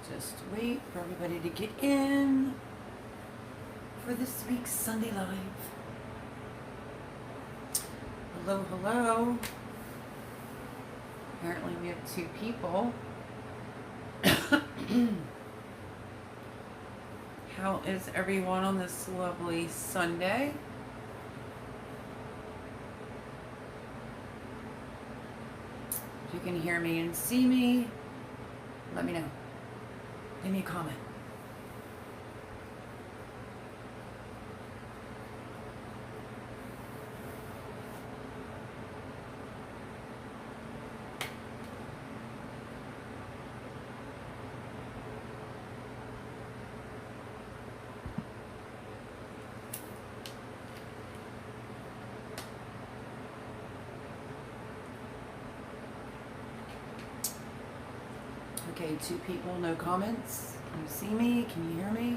Just wait for everybody to get in for this week's Sunday Live. Hello, hello. Apparently we have 2 people. How is everyone on this lovely Sunday? If you can hear me and see me, let me know. Give me a comment. Okay, 2 people, no comments. Can you see me? Can you hear me?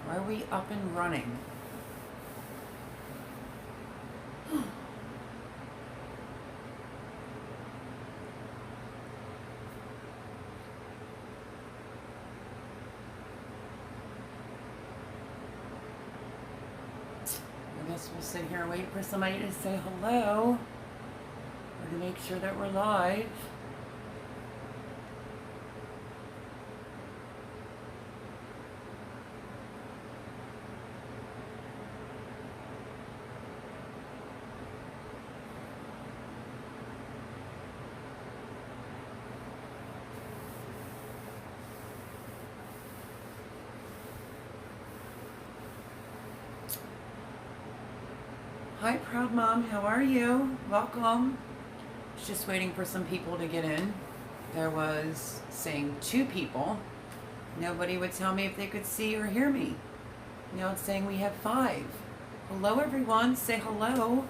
Are we up and running? I guess we'll sit here and wait for somebody to say hello or to make sure that we're live. Hi, Proud Mom. How are you? Welcome. Just waiting for some people to get in. There was saying 2 people. Nobody would tell me if they could see or hear me. Now it's saying we have 5. Hello, everyone. Say hello.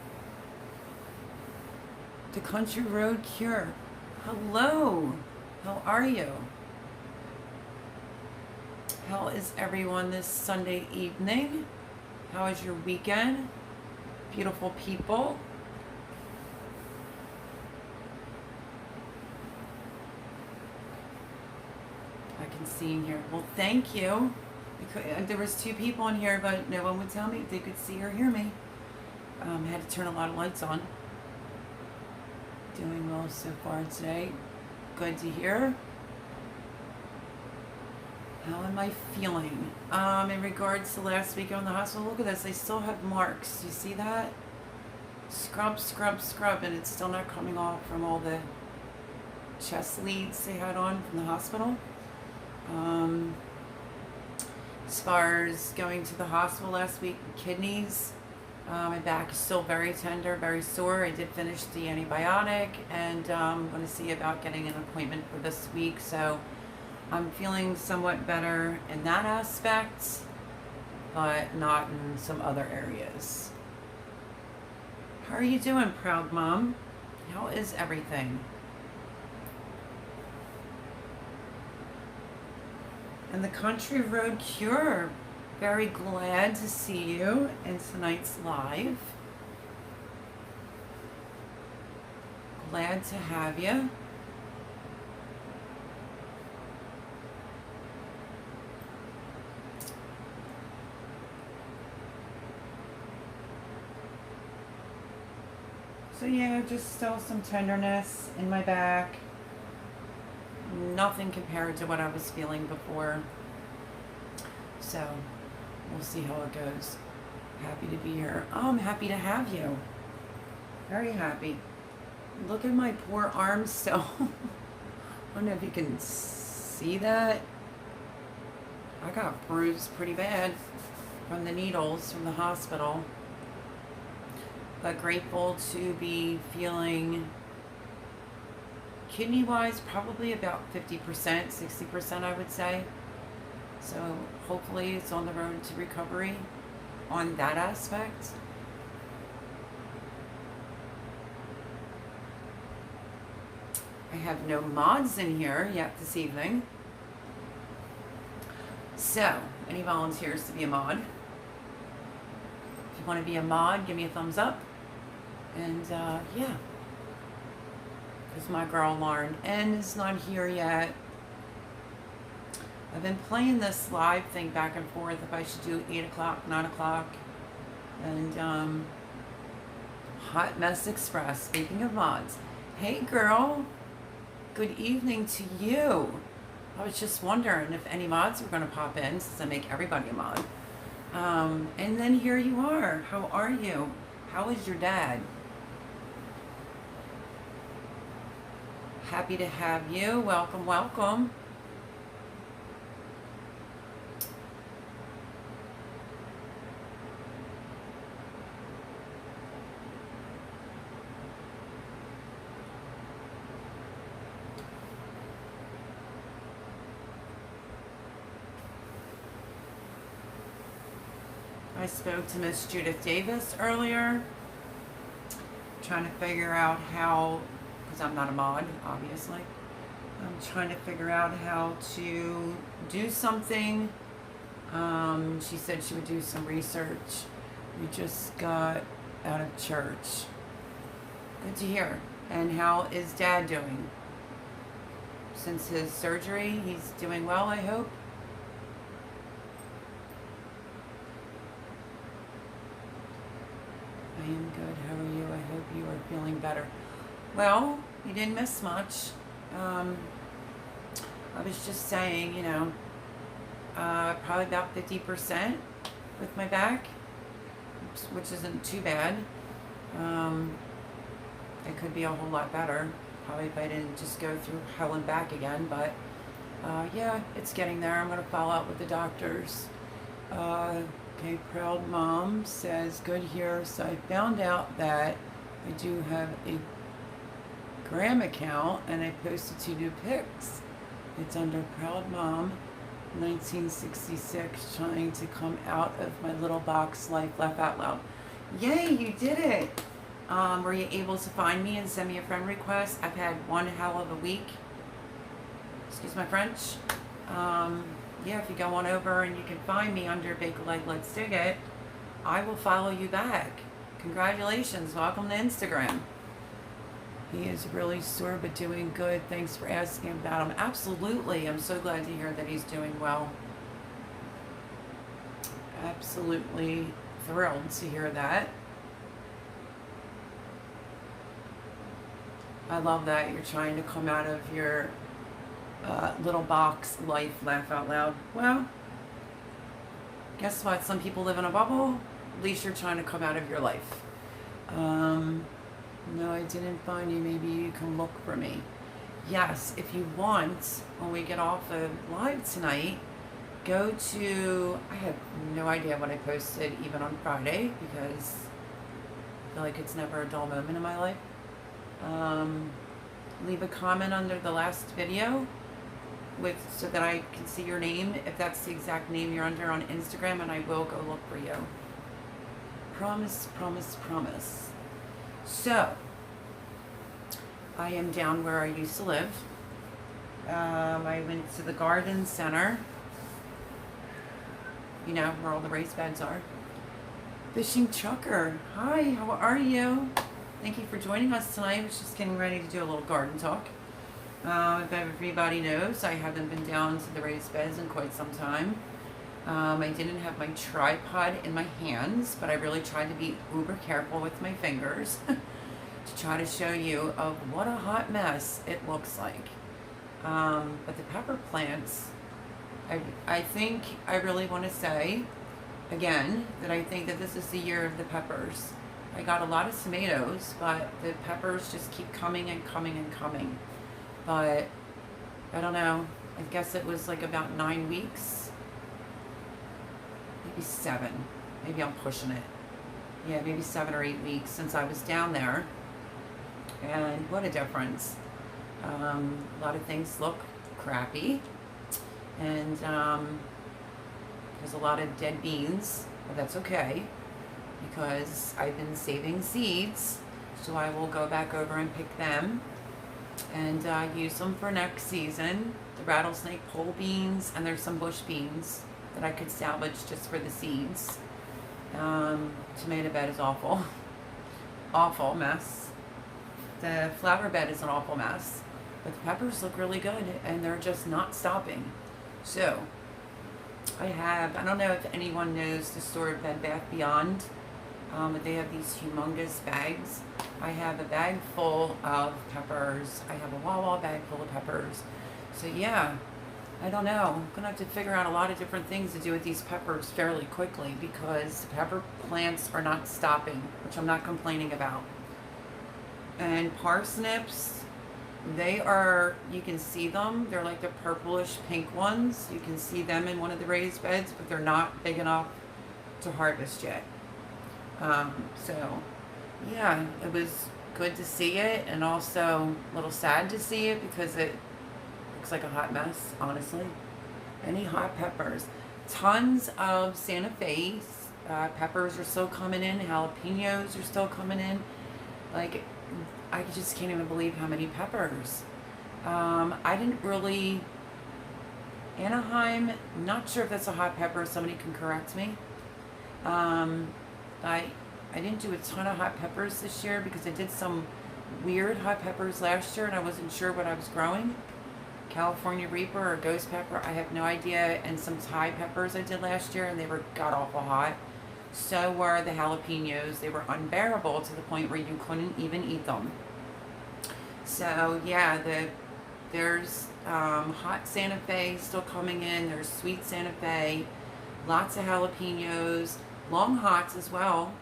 The Country Road Cure. Hello. How are you? How is everyone this Sunday evening? How is your weekend? Beautiful people. I can see in here. Well, thank you. Because there was 2 people in here, but no one would tell me if they could see or hear me. Had to turn a lot of lights on. Doing well so far today. Good to hear. How am I feeling? In regards to last week in the hospital, look at this. I still have marks. You see that? Scrub, scrub, scrub, and it's still not coming off from all the chest leads they had on from the hospital. As far as going to the hospital last week, kidneys, my back is still very tender, very sore. I did finish the antibiotic, and I'm going to see about getting an appointment for this week. So I'm feeling somewhat better in that aspect, but not in some other areas. How are you doing, Proud Mom? How is everything? And the Country Road Cure, very glad to see you in tonight's live. Glad to have you. So yeah, just still some tenderness in my back. Nothing compared to what I was feeling before. So we'll see how it goes. Happy to be here. Oh, I'm happy to have you. Very happy. Look at my poor arm still. I don't know if you can see that. I got bruised pretty bad from the needles from the hospital. But grateful to be feeling kidney-wise probably about 50%, 60% I would say. So hopefully it's on the road to recovery on that aspect. I have no mods in here yet this evening. So, any volunteers to be a mod? If you want to be a mod, give me a thumbs up. And yeah, because my girl Lauren N is not here yet. I've been playing this live thing back and forth if I should do 8 o'clock, 9 o'clock. And Hot Mess Express, speaking of mods. Hey girl, good evening to you. I was just wondering if any mods were going to pop in since I make everybody a mod. And then here you are. How are you? How is your dad? Happy to have you. Welcome, welcome. I spoke to Miss Judith Davis earlier, trying to figure out how, because I'm not a mod, obviously. I'm trying to figure out how to do something. She said she would do some research. We just got out of church. Good to hear. And how is Dad doing? Since his surgery, he's doing well, I hope. I am good. How are you? I hope you are feeling better. Well, you didn't miss much. I was just saying, you know, probably about 50% with my back, which isn't too bad. It could be a whole lot better, probably if I didn't just go through hell and back again, but yeah, it's getting there. I'm going to follow up with the doctors. Okay, Proud Mom says, good here. So I found out that I do have a Gram account and I posted 2 new pics. It's under Proud Mom 1966, trying to come out of my little box life, laugh out loud. Yay, you did it. Were you able to find me and send me a friend request? I've had one hell of a week. Excuse my French. Yeah, if you go on over and you can find me under Bake a Leg, Let's Dig It, I will follow you back. Congratulations. Welcome to Instagram. He is really sore but doing good. Thanks for asking about him. Absolutely. I'm so glad to hear that he's doing well. Absolutely thrilled to hear that. I love that you're trying to come out of your little box life, laugh out loud. Well, guess what? Some people live in a bubble. At least you're trying to come out of your life. No, I didn't find you. Maybe you can look for me. Yes, if you want, when we get off of live tonight, go to, I have no idea what I posted even on Friday because I feel like it's never a dull moment in my life. Leave a comment under the last video so that I can see your name, if that's the exact name you're under on Instagram, and I will go look for you. Promise, promise, promise. So, I am down where I used to live. I went to the garden center, you know, where all the raised beds are. Fishing Trucker, hi, how are you? Thank you for joining us tonight. I was just getting ready to do a little garden talk. If everybody knows, I haven't been down to the raised beds in quite some time. I didn't have my tripod in my hands, but I really tried to be uber careful with my fingers to try to show you of what a hot mess it looks like. But the pepper plants, I think I really want to say, again, that I think that this is the year of the peppers. I got a lot of tomatoes, but the peppers just keep coming and coming and coming. But I don't know, I guess it was like about 9 weeks, maybe 7, maybe I'm pushing it. Yeah, maybe 7 or 8 weeks since I was down there. And what a difference. A lot of things look crappy. And there's a lot of dead beans, but that's okay because I've been saving seeds. So I will go back over and pick them and use them for next season. The rattlesnake pole beans, and there's some bush beans that I could salvage just for the seeds. Tomato bed is awful. awful mess. The flower bed is an awful mess. But the peppers look really good, and they're just not stopping. So, I don't know if anyone knows the store Bed Bath Beyond, but they have these humongous bags. I have a bag full of peppers. I have a Wawa bag full of peppers. So yeah, I don't know. I'm gonna have to figure out a lot of different things to do with these peppers fairly quickly, because the pepper plants are not stopping, which I'm not complaining about. And parsnips, they are, you can see them. They're like the purplish pink ones. You can see them in one of the raised beds, but they're not big enough to harvest yet. So yeah, it was good to see it, and also a little sad to see it because it looks like a hot mess, honestly. Any hot peppers? Tons of Santa Fe peppers are still coming in. Jalapenos are still coming in. Like, I just can't even believe how many peppers. I didn't really... Anaheim, not sure if that's a hot pepper. Somebody can correct me. I didn't do a ton of hot peppers this year because I did some weird hot peppers last year and I wasn't sure what I was growing. California Reaper or Ghost Pepper, I have no idea. And some Thai peppers I did last year and they were god-awful hot. So were the jalapenos. They were unbearable to the point where you couldn't even eat them. So yeah, there's hot Santa Fe still coming in. There's sweet Santa Fe. Lots of jalapenos. Long hots as well.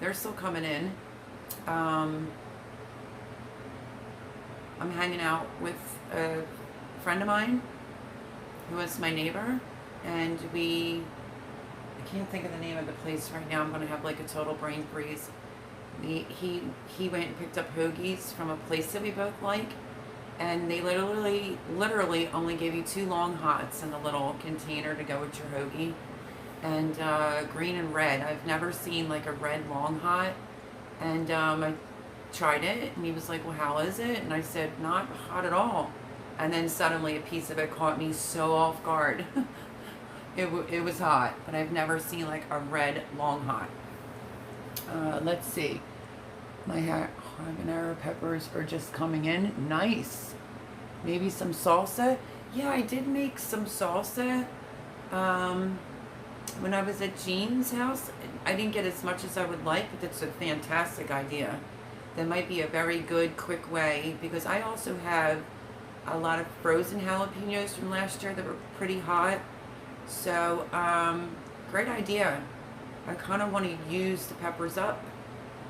They're still coming in. I'm hanging out with a friend of mine who is my neighbor, and I can't think of the name of the place right now. I'm going to have like a total brain freeze. He went and picked up hoagies from a place that we both like, and they literally only give you 2 long hots in a little container to go with your hoagie. And green and red. I've never seen like a red long hot. And I tried it and he was like, well, how is it? And I said, not hot at all. And then suddenly a piece of it caught me so off guard. It was hot, but I've never seen like a red long hot. Let's see. My habanero peppers are just coming in. Nice. Maybe some salsa. Yeah, I did make some salsa. When I was at Jean's house, I didn't get as much as I would like, but that's a fantastic idea. That might be a very good, quick way, because I also have a lot of frozen jalapenos from last year that were pretty hot. So, great idea. I kind of want to use the peppers up.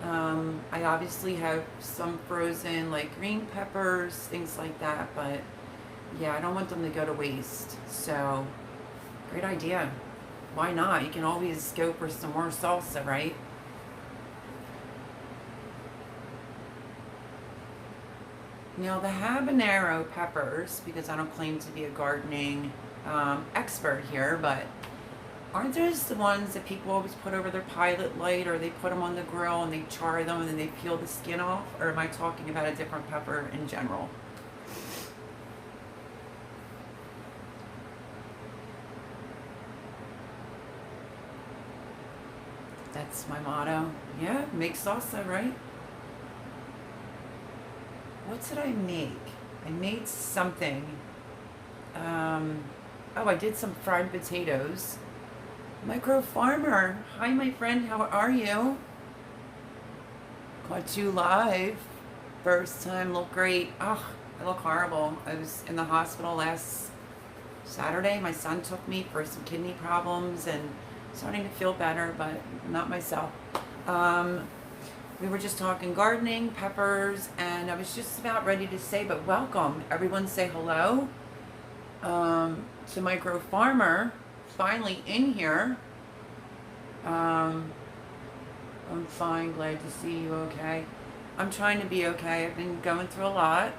I obviously have some frozen, like green peppers, things like that, but yeah, I don't want them to go to waste. So, great idea. Why not? You can always go for some more salsa, right? Now the habanero peppers, because I don't claim to be a gardening expert here, but aren't those the ones that people always put over their pilot light, or they put them on the grill and they char them and then they peel the skin off? Or am I talking about a different pepper in general? That's my motto. Yeah, make salsa, right? What did I make? I made something. Oh, I did some fried potatoes. Micro Farmer. Hi, my friend. How are you? Caught you live. First time. Look great. Oh, I look horrible. I was in the hospital last Saturday. My son took me for some kidney problems and starting to feel better, but not myself. We were just talking gardening, peppers, and I was just about ready to say, but welcome. Everyone say hello to Micro Farmer, finally in here. I'm fine, glad to see you okay. I'm trying to be okay. I've been going through a lot.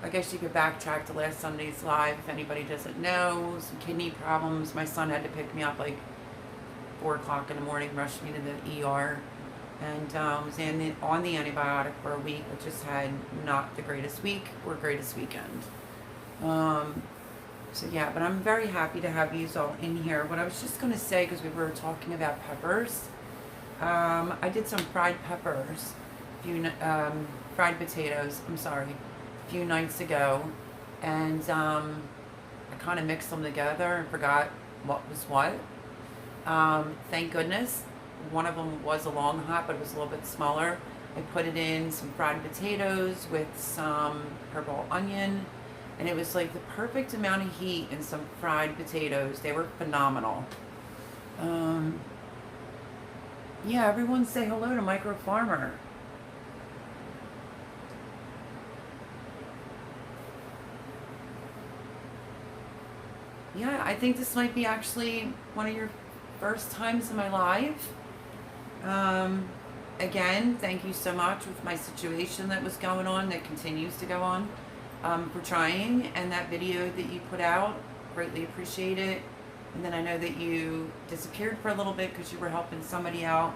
I guess you could backtrack to last Sunday's live if anybody doesn't know. Some kidney problems. My son had to pick me up like 4 o'clock in the morning, rushed me to the ER, and was on the antibiotic for a week. I just had not the greatest week or greatest weekend. So yeah, but I'm very happy to have you all in here. What I was just going to say, because we were talking about peppers, I did some fried peppers, fried potatoes, I'm sorry, a few nights ago. And I kind of mixed them together and forgot what was what. Thank goodness. One of them was a long hot, but it was a little bit smaller. I put it in some fried potatoes with some purple onion, and it was like the perfect amount of heat in some fried potatoes. They were phenomenal. Yeah, everyone say hello to Micro Farmer. Yeah, I think this might be actually one of your first times in my live. Again, thank you so much with my situation that was going on, that continues to go on, for trying, and that video that you put out, greatly appreciate it. And then I know that you disappeared for a little bit because you were helping somebody out.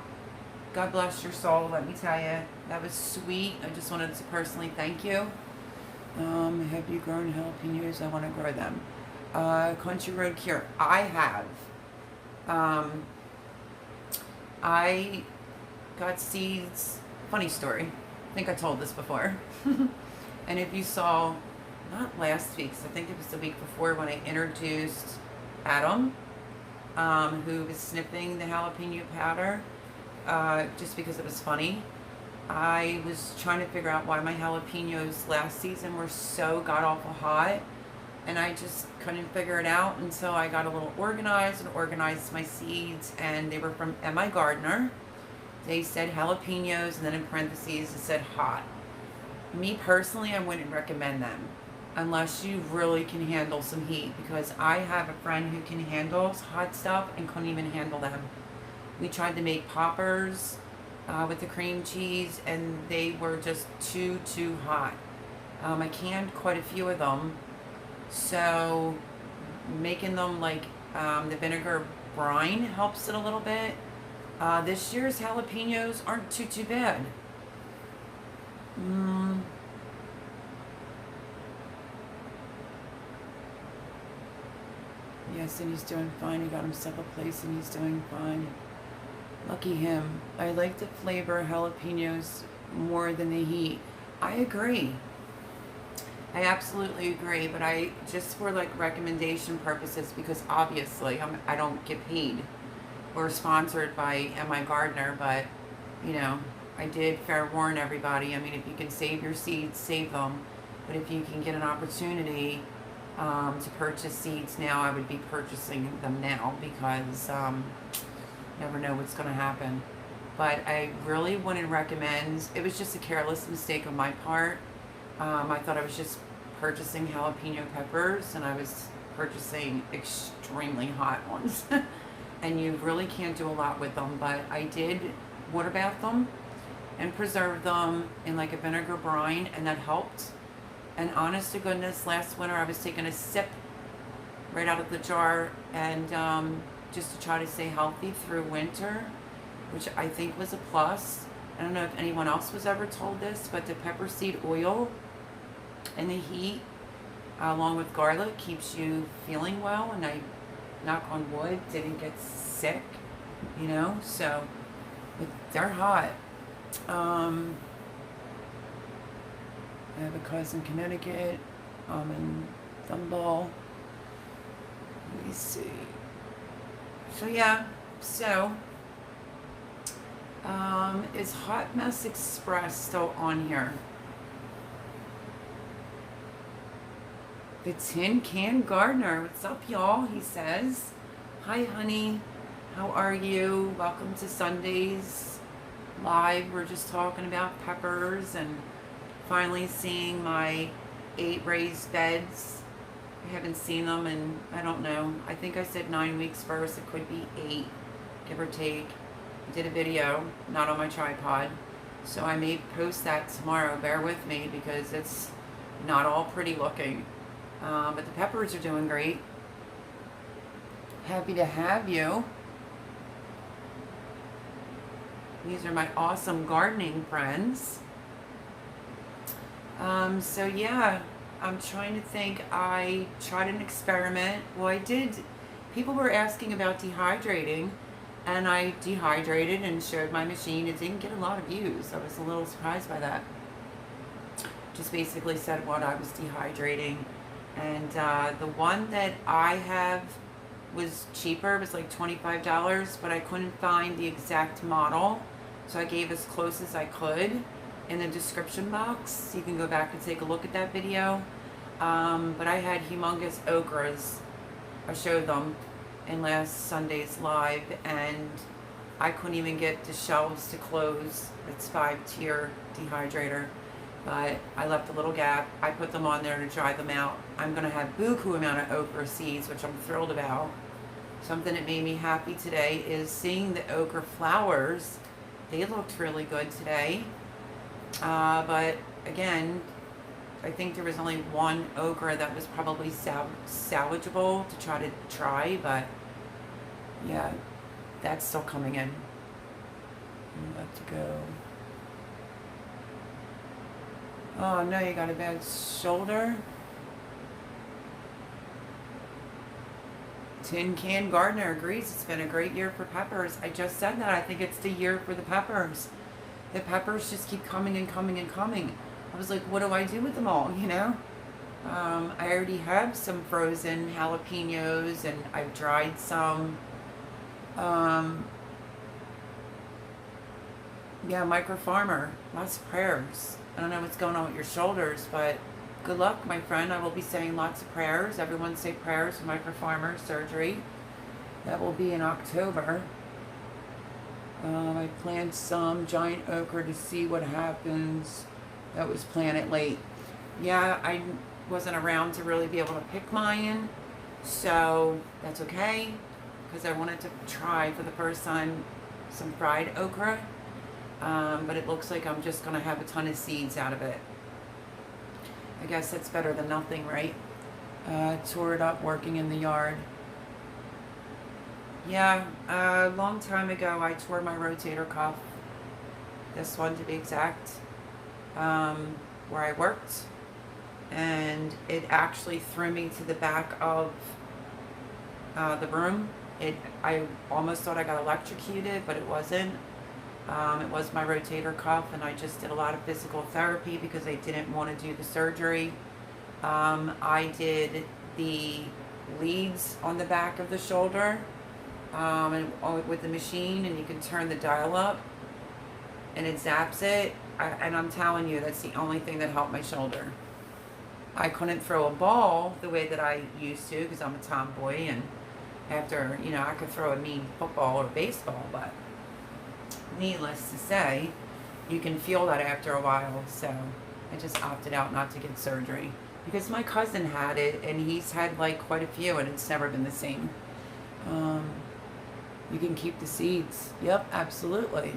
God bless your soul, let me tell you. That was sweet. I just wanted to personally thank you. Have you grown jalapenos? I want to grow them. Country Road Cure. I have. I got seeds. Funny story. I think I told this before. And if you saw, not last week's, I think it was the week before, when I introduced Adam, who was sniffing the jalapeno powder, just because it was funny. I was trying to figure out why my jalapenos last season were so god-awful hot, and I just couldn't figure it out until I got a little organized and organized my seeds, and they were from M.I. Gardner. They said jalapenos, and then in parentheses it said hot. Me personally, I wouldn't recommend them unless you really can handle some heat, because I have a friend who can handle hot stuff and couldn't even handle them. We tried to make poppers with the cream cheese, and they were just too hot. I canned quite a few of them, so making them like the vinegar brine helps it a little bit. This year's jalapenos aren't too bad. Yes, and he's doing fine. He got himself a place and he's doing fine. Lucky him. I like the flavor jalapenos more than the heat. I agree. I absolutely agree, but I just for like recommendation purposes, because obviously I don't get paid or sponsored by M.I. Gardner, but you know, I did fair warn everybody. I mean, if you can save your seeds, save them. But if you can get an opportunity to purchase seeds now, I would be purchasing them now, because never know what's going to happen. But I really wouldn't recommend. It was just a careless mistake on my part. I thought I was just purchasing jalapeno peppers, and I was purchasing extremely hot ones. And you really can't do a lot with them, but I did water bath them and preserve them in like a vinegar brine, and that helped. And honest to goodness, last winter I was taking a sip right out of the jar, and just to try to stay healthy through winter, which I think was a plus. I don't know if anyone else was ever told this, but the pepper seed oil and the heat, along with garlic, keeps you feeling well. And I, knock on wood, didn't get sick, you know, so they're hot. I have a cousin in Connecticut, in Thumball. Let me see. So yeah, so is Hot Mess Express still on here? The Tin Can Gardener, what's up, y'all? He says, hi, honey. How are you? Welcome to Sundays Live. We're just talking about peppers and finally seeing my 8 raised beds. I haven't seen them in, I don't know, I think I said 9 weeks first. It could be 8, give or take. I did a video, not on my tripod, so I may post that tomorrow. Bear with me, because it's not all pretty looking. But the peppers are doing great. Happy to have you. These are my awesome gardening friends. So yeah, I'm trying to think. I tried an experiment. Well, I did. People were asking about dehydrating, and I dehydrated and showed my machine. It didn't get a lot of views. I was a little surprised by that. Just basically said what I was dehydrating. And the one that I have was cheaper. It was like $25, but I couldn't find the exact model. So I gave as close as I could in the description box. You can go back and take a look at that video. But I had humongous okras. I showed them in last Sunday's live, and I couldn't even get the shelves to close. It's 5-tier dehydrator. But I left a little gap. I put them on there to dry them out. I'm going to have buku amount of okra seeds, which I'm thrilled about. Something that made me happy today is seeing the okra flowers. They looked really good today. But again, I think there was only one okra that was probably salvageable to try, but yeah, that's still coming in. I'm about to go. Oh no, you got a bad shoulder? Tin Can Gardener agrees it's been a great year for peppers. I just said that. I think it's the year for the peppers. The peppers just keep coming and coming and coming. I was like, what do I do with them all, you know? I already have some frozen jalapenos, and I've dried some. Yeah, Micro Farmer, lots of prayers. I don't know what's going on with your shoulders, but good luck, my friend. I will be saying lots of prayers. Everyone say prayers for Micro Farmer surgery. That will be in October. I planted some giant okra to see what happens. That was planted late. Yeah, I wasn't around to really be able to pick mine, so that's okay, because I wanted to try for the first time some fried okra. But it looks like I'm just going to have a ton of seeds out of it. I guess that's better than nothing, right? Tore it up working in the yard. Yeah, a long time ago I tore my rotator cuff. This one to be exact. Where I worked. And it actually threw me to the back of the room. I almost thought I got electrocuted, but it wasn't. It was my rotator cuff, and I just did a lot of physical therapy because I didn't want to do the surgery. I did the leads on the back of the shoulder and with the machine, and you can turn the dial up and it zaps it. And I'm telling you, that's the only thing that helped my shoulder. I couldn't throw a ball the way that I used to because I'm a tomboy, and after, you know, I could throw a mean football or baseball, but needless to say, you can feel that after a while. So I just opted out not to get surgery because my cousin had it, and he's had like quite a few, and it's never been the same. You can keep the seeds. Yep, absolutely.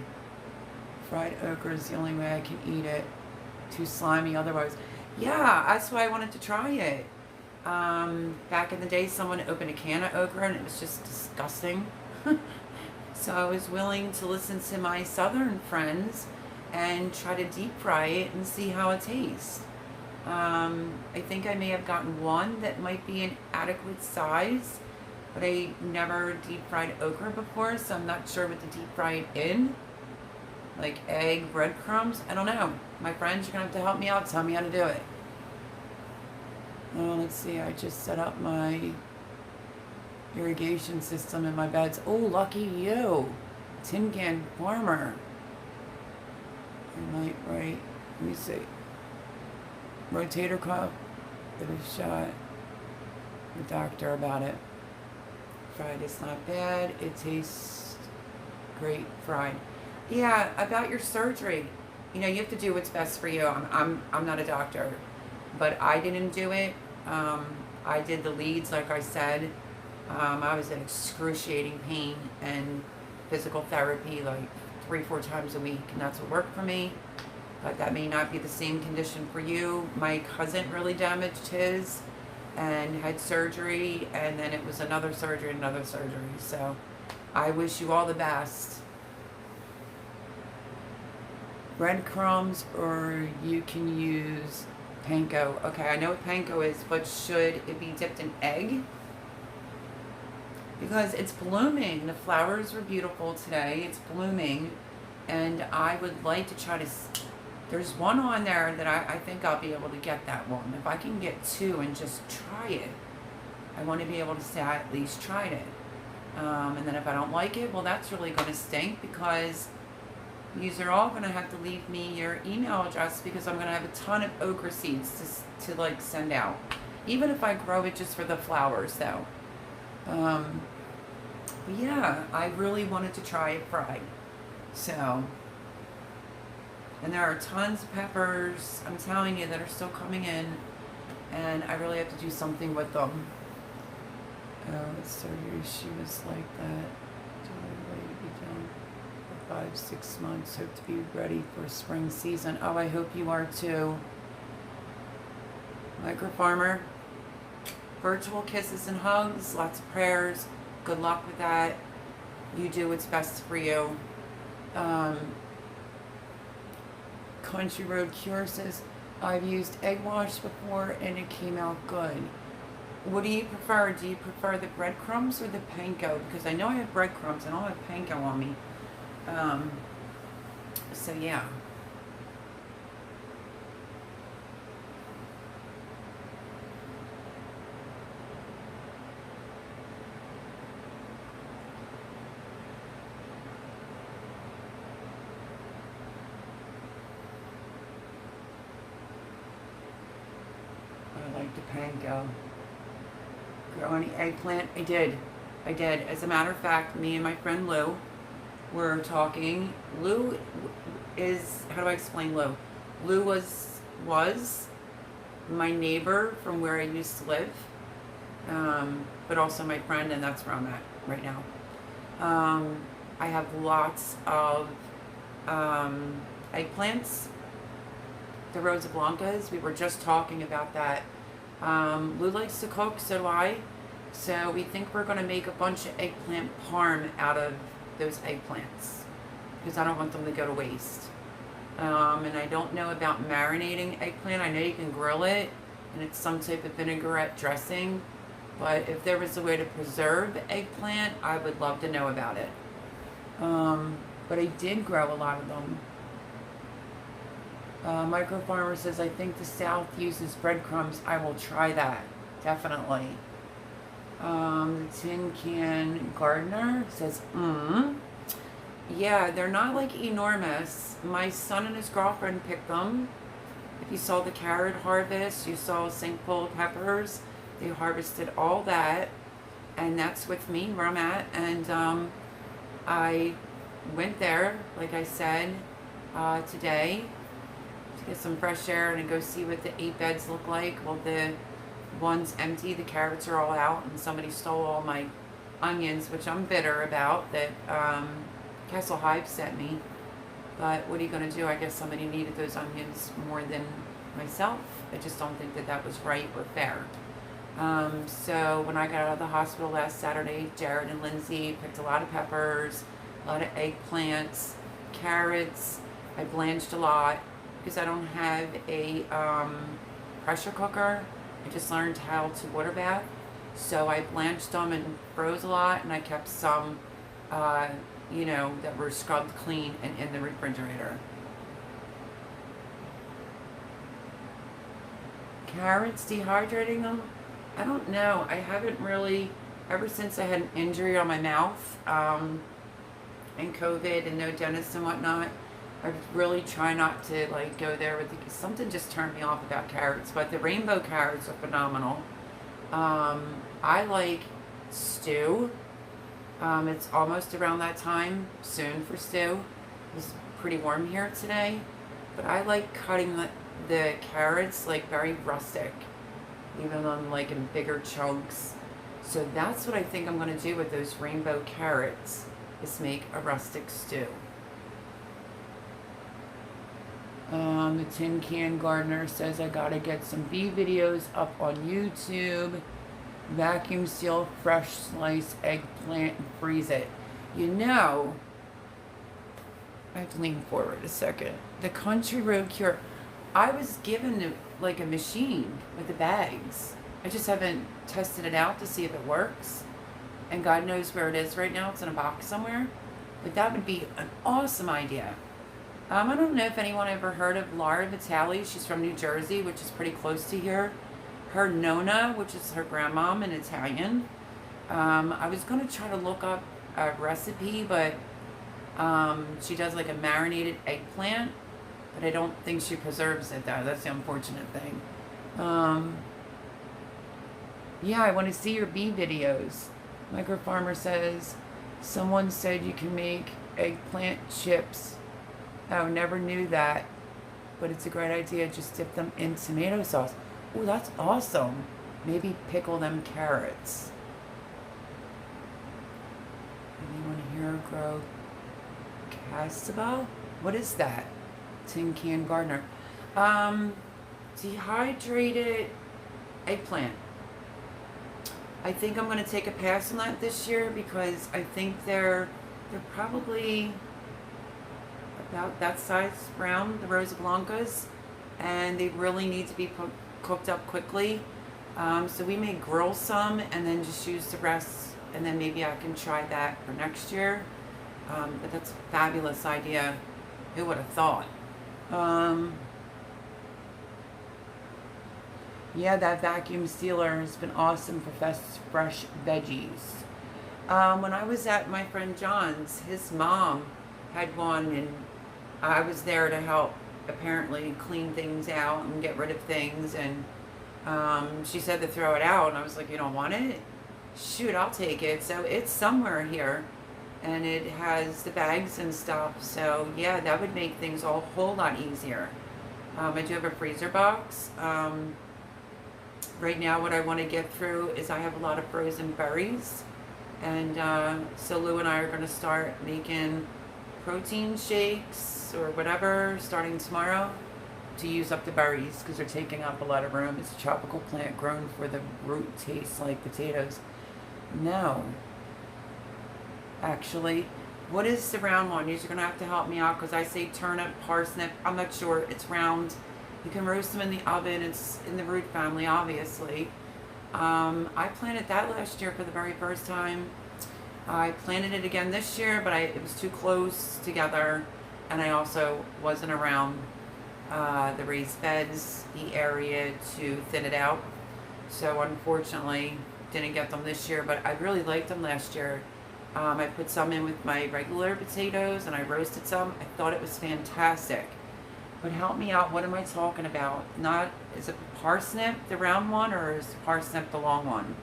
Fried okra is the only way I can eat it. Too slimy otherwise. Yeah, that's why I wanted to try it. Back in the day, someone opened a can of okra, and it was just disgusting. So I was willing to listen to my southern friends and try to deep fry it and see how it tastes. I think I may have gotten one that might be an adequate size, but I never deep fried okra before, so I'm not sure what to deep fry it in. Like egg, breadcrumbs, I don't know. My friends, you're gonna have to help me out, tell me how to do it. Oh, let's see, I just set up my irrigation system in my beds. Oh, lucky you. Tin Can Farmer. I might write, let me see. Rotator cuff. Get a shot. The doctor about it. Fried is not bad. It tastes great fried. Yeah, about your surgery. You know, you have to do what's best for you. I'm not a doctor, but I didn't do it. I did the leads, like I said. I was in excruciating pain and physical therapy like 3-4 times a week, and that's what worked for me. But that may not be the same condition for you. My cousin really damaged his and had surgery, and then it was another surgery, So I wish you all the best. Breadcrumbs, or you can use panko. Okay, I know what panko is, but should it be dipped in egg? Because it's blooming. The flowers were beautiful today. It's blooming. And I would like to try to... There's one on there that I think I'll be able to get that one. If I can get two and just try it, I want to be able to say I at least tried it. And then if I don't like it, well, that's really going to stink, because you're all going to have to leave me your email address, because I'm going to have a ton of okra seeds to like send out. Even if I grow it just for the flowers, though. But yeah, I really wanted to try it fried. So, and there are tons of peppers, I'm telling you, that are still coming in, and I really have to do something with them. Surgery, she was like that. Ready to be done for 5-6 months. Hope to be ready for spring season. Oh, I hope you are too. Micro Farmer. Virtual kisses and hugs. Lots of prayers. Good luck with that. You do what's best for you. Country Road Cure says, I've used egg wash before and it came out good. What do you prefer? Do you prefer the breadcrumbs or the panko? Because I know I have breadcrumbs and I don't have panko on me. So yeah. I like the panko. Grow any eggplant? I did. As a matter of fact, me and my friend Lou were talking. Lou is, how do I explain Lou? Lou was my neighbor from where I used to live, but also my friend, and that's where I'm at right now. I have lots of eggplants, the Rosa Blancas. We were just talking about that. Lou likes to cook, so do I. So we think we're going to make a bunch of eggplant parm out of those eggplants, because I don't want them to go to waste. And I don't know about marinating eggplant. I know you can grill it, and it's some type of vinaigrette dressing. But if there was a way to preserve eggplant, I would love to know about it. But I did grow a lot of them. Micro Farmer says, I think the South uses breadcrumbs. I will try that. Definitely. The Tin Can Gardener says, yeah, they're not like enormous. My son and his girlfriend picked them. If you saw the carrot harvest, you saw a sink full of peppers. They harvested all that. And that's with me where I'm at. And I went there, like I said, today, to get some fresh air and go see what the 8 beds look like. Well, the one's empty, the carrots are all out, and somebody stole all my onions, which I'm bitter about, that Castle Hive sent me. But what are you going to do? I guess somebody needed those onions more than myself. I just don't think that that was right or fair. So when I got out of the hospital last Saturday, Jared and Lindsay picked a lot of peppers, a lot of eggplants, carrots. I blanched a lot because I don't have a pressure cooker. I just learned how to water bath. So I blanched them and froze a lot, and I kept some, you know, that were scrubbed clean and in the refrigerator. Carrots, dehydrating them? I don't know. I haven't really, ever since I had an injury on my mouth, and COVID and no dentist and whatnot, I really try not to like go there with something just turned me off about carrots, but the rainbow carrots are phenomenal. I like stew. It's almost around that time soon for stew. It's pretty warm here today, but I like cutting the carrots like very rustic, even on like in bigger chunks. So that's what I think I'm going to do with those rainbow carrots, is make a rustic stew. The Tin Can Gardener says, I gotta get some bee videos up on YouTube. Vacuum seal fresh sliced eggplant and freeze it. You know, I have to lean forward a second. The Country Road Cure. I was given like a machine with the bags. I just haven't tested it out to see if it works. And God knows where it is right now. It's in a box somewhere. But that would be an awesome idea. I don't know if anyone ever heard of Laura Vitale. She's from New Jersey, which is pretty close to here. Her Nonna, which is her grandmom in Italian. I was going to try to look up a recipe, but she does like a marinated eggplant. But I don't think she preserves it, though. That's the unfortunate thing. Yeah, I want to see your bee videos. Micro Farmer says, someone said you can make eggplant chips. Oh, never knew that. But it's a great idea. Just dip them in tomato sauce. Oh, that's awesome. Maybe pickle them carrots. Anyone here grow cassava? What is that? Tin can gardener. Dehydrated eggplant. I think I'm going to take a pass on that this year because I think they're probably about that size round, the Rosa Blancas, and they really need to be cooked up quickly. So we may grill some and then just use the rest, and then maybe I can try that for next year. But that's a fabulous idea. Who would have thought? Yeah, that vacuum sealer has been awesome for fresh veggies. When I was at my friend John's, his mom had one, and I was there to help apparently clean things out and get rid of things, and she said to throw it out, and I was like, you don't want it? Shoot, I'll take it. So it's somewhere here, and it has the bags and stuff, so yeah, that would make things a whole lot easier. I do have a freezer box. Right now what I want to get through is I have a lot of frozen berries, and so Lou and I are going to start making protein shakes or whatever starting tomorrow to use up the berries because they're taking up a lot of room. It's a tropical plant grown for the root tastes like potatoes. No. Actually, what is the round one? You're going to have to help me out because I say turnip, parsnip. I'm not sure. It's round. You can roast them in the oven. It's in the root family, obviously. I planted that last year for the very first time. I planted it again this year, but it was too close together, and I also wasn't around the raised beds, the area to thin it out. So unfortunately, didn't get them this year, but I really liked them last year. I put some in with my regular potatoes, and I roasted some. I thought it was fantastic. But help me out, what am I talking about? Is it parsnip, the round one, or is parsnip the long one?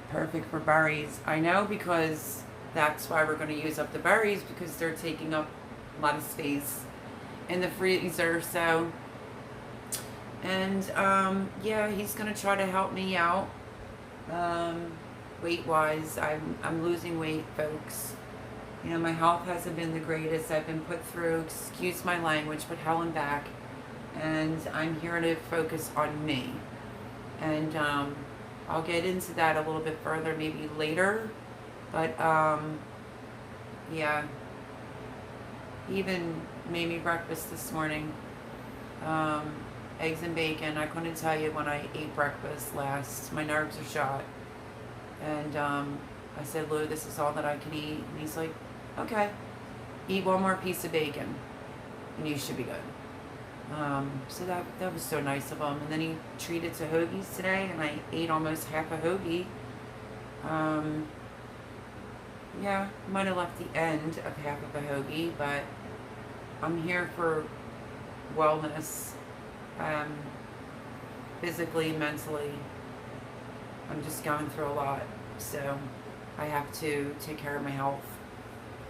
Perfect for berries. I know, because that's why we're going to use up the berries, because they're taking up a lot of space in the freezer. So, and yeah, he's going to try to help me out. Weight-wise, I'm losing weight, folks. You know, my health hasn't been the greatest. I've been put through, excuse my language, but hell and back. And I'm here to focus on me. And I'll get into that a little bit further maybe later. But, yeah. He even made me breakfast this morning. Eggs and bacon. I couldn't tell you when I ate breakfast last. My nerves are shot. And I said, Lou, this is all that I can eat. And he's like, okay, eat one more piece of bacon and you should be good. So that was so nice of him. And then he treated to hoagies today, and I ate almost half a hoagie. Yeah, might have left the end of half of a hoagie, but I'm here for wellness, physically, mentally. I'm just going through a lot, so I have to take care of my health.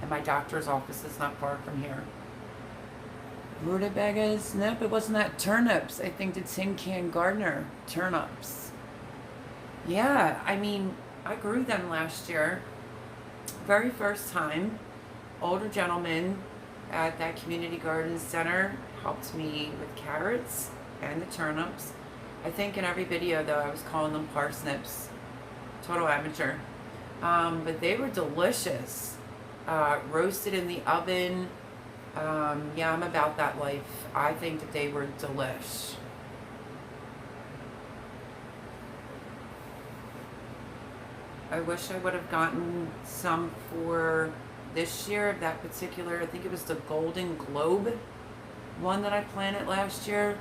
And my doctor's office is not far from here. Rutabagas? Nope, it wasn't that. Turnips. I think the tin can gardener. Turnips. Yeah, I mean, I grew them last year. Very first time. Older gentleman at that community garden center helped me with carrots and the turnips. I think in every video, though, I was calling them parsnips. Total amateur. But they were delicious. Roasted in the oven. Yeah, I'm about that life. I think that they were delish. I wish I would have gotten some for this year. That particular, I think it was the Golden Globe one that I planted last year.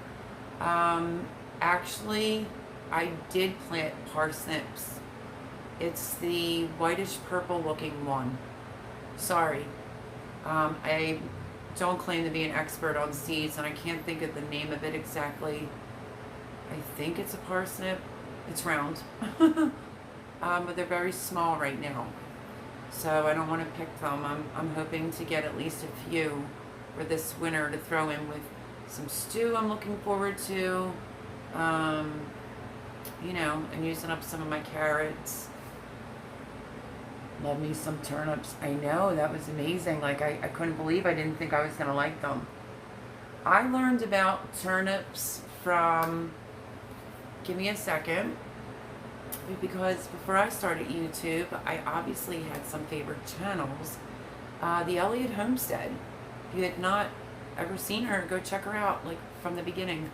Actually, I did plant parsnips. It's the whitish purple looking one. Sorry. I don't claim to be an expert on seeds, and I can't think of the name of it exactly. I think it's a parsnip. It's round. But they're very small right now. So I don't want to pick them. I'm hoping to get at least a few for this winter to throw in with some stew I'm looking forward to. You know, and using up some of my carrots. Love me some turnips. I know, that was amazing. Like, I couldn't believe, I didn't think I was going to like them. I learned about turnips from, give me a second, because before I started YouTube, I obviously had some favorite channels. The Elliott Homestead. If you had not ever seen her, go check her out, like, from the beginning.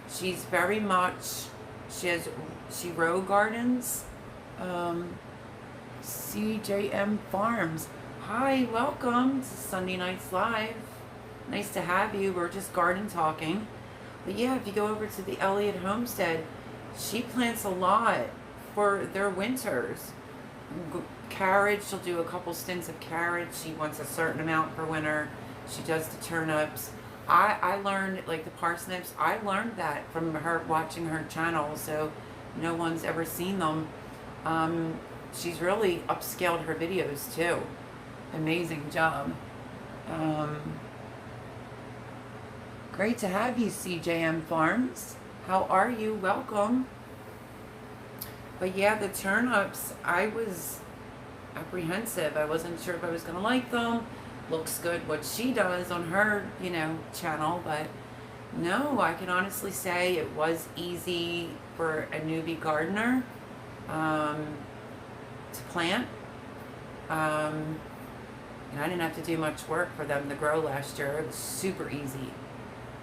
She's very much, she row gardens. CJM Farms. Hi, welcome to Sunday Nights Live. Nice to have you. We're just garden talking. But yeah, if you go over to the Elliott Homestead, she plants a lot for their winters. Carrots, she'll do a couple stints of carrots. She wants a certain amount per winter. She does the turnips. I learned, like the parsnips, I learned that from her, watching her channel, so no one's ever seen them. She's really upscaled her videos too. Amazing job. Great to have you, CJM Farms. How are you? Welcome. But yeah, the turnips, I was apprehensive. I wasn't sure if I was going to like them. Looks good what she does on her, you know, channel, but no, I can honestly say it was easy for a newbie gardener to plant. And I didn't have to do much work for them to grow last year. It was super easy.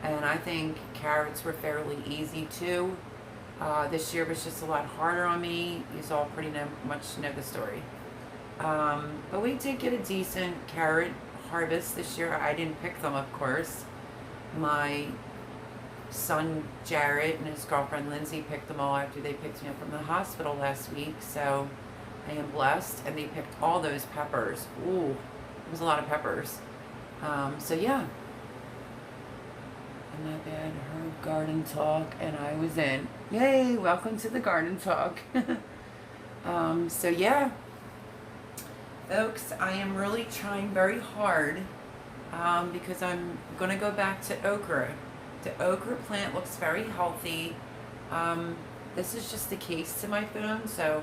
And I think carrots were fairly easy too. This year was just a lot harder on me. You all pretty much know the story. But we did get a decent carrot harvest this year. I didn't pick them, of course. My son Jared and his girlfriend Lindsay picked them all after they picked me up from the hospital last week. So I am blessed. And they picked all those peppers. Ooh, it was a lot of peppers. So yeah. Not bad. Her garden talk, and I was in. Yay! Welcome to the garden talk. So yeah, folks, I am really trying very hard because I'm gonna go back to okra. The okra plant looks very healthy. This is just the case to my phone, so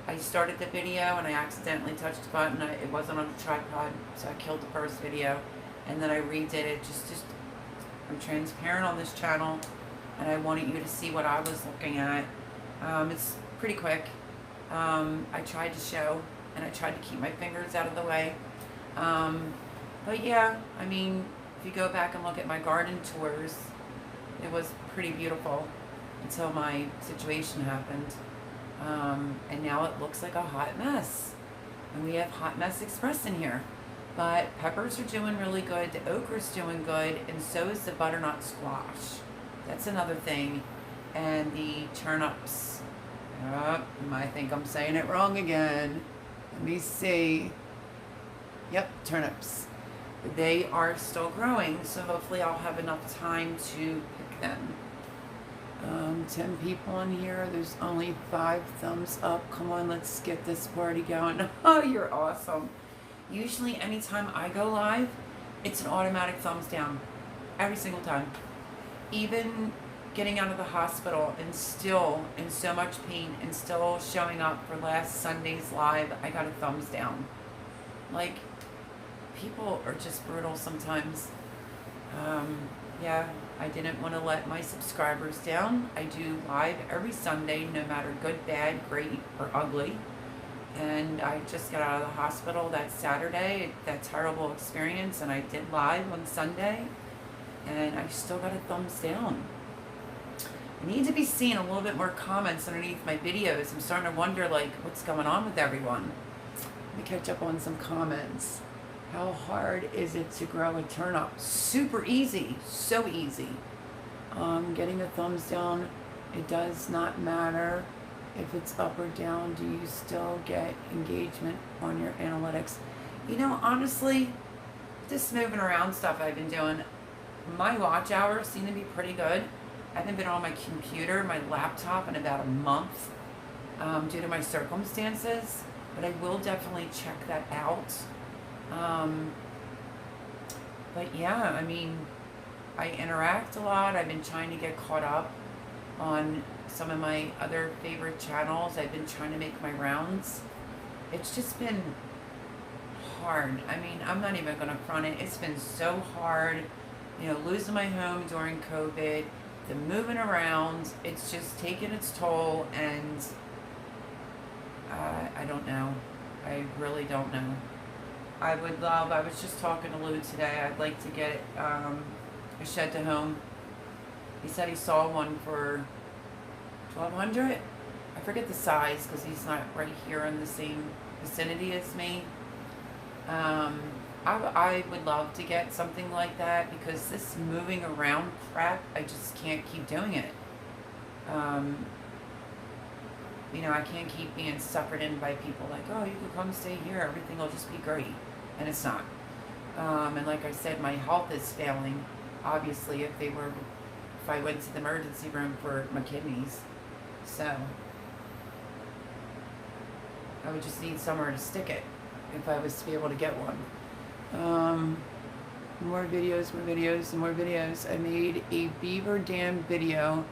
I started the video and I accidentally touched the button. It wasn't on a tripod, so I killed the first video, and then I redid it. Just I'm transparent on this channel, and I wanted you to see what I was looking at. It's pretty quick. I tried to show, and I tried to keep my fingers out of the way. But yeah, I mean, if you go back and look at my garden tours, it was pretty beautiful until my situation happened. And now it looks like a hot mess. And we have Hot Mess Express in here. But peppers are doing really good, the okra's doing good, and so is the butternut squash. That's another thing. And the turnips. I think I'm saying it wrong again. Let me see. Yep, turnips. They are still growing, so hopefully I'll have enough time to pick them. 10 people in here. There's only 5 thumbs up. Come on, let's get this party going. Oh, you're awesome. Usually anytime I go live, it's an automatic thumbs down. Every single time. Even getting out of the hospital and still in so much pain and still showing up for last Sunday's live, I got a thumbs down. Like, people are just brutal sometimes. Yeah, I didn't want to let my subscribers down. I do live every Sunday, no matter good, bad, great, or ugly. And I just got out of the hospital that Saturday, that terrible experience, and I did live on Sunday, and I still got a thumbs down. I need to be seeing a little bit more comments underneath my videos. I'm starting to wonder, like, what's going on with everyone. Let me catch up on some comments. How hard is it to grow a turnip? Super easy, so easy. Getting a thumbs down, it does not matter if it's up or down. Do you still get engagement on your analytics? You know, honestly, this moving around stuff I've been doing, my watch hours seem to be pretty good. I haven't been on my computer, my laptop in about a month due to my circumstances, but I will definitely check that out. But yeah, I mean, I interact a lot. I've been trying to get caught up on some of my other favorite channels. I've been trying to make my rounds. It's just been hard. I mean, I'm not even going to front it. It's been so hard, you know, losing my home during COVID, the moving around. It's just taken its toll, and I don't know. I really don't know. I would love, I was just talking to Lou today, I'd like to get a shed to home. He said he saw one for $1,200. I forget the size because he's not right here in the same vicinity as me. I would love to get something like that because this moving around crap, I just can't keep doing it. You know, I can't keep being suckered in by people like, oh, you can come stay here, everything will just be great. And it's not. And like I said, my health is failing. Obviously, if I went to the emergency room for my kidneys. So, I would just need somewhere to stick it if I was to be able to get one. More videos, more videos, and more videos. I made a beaver dam video.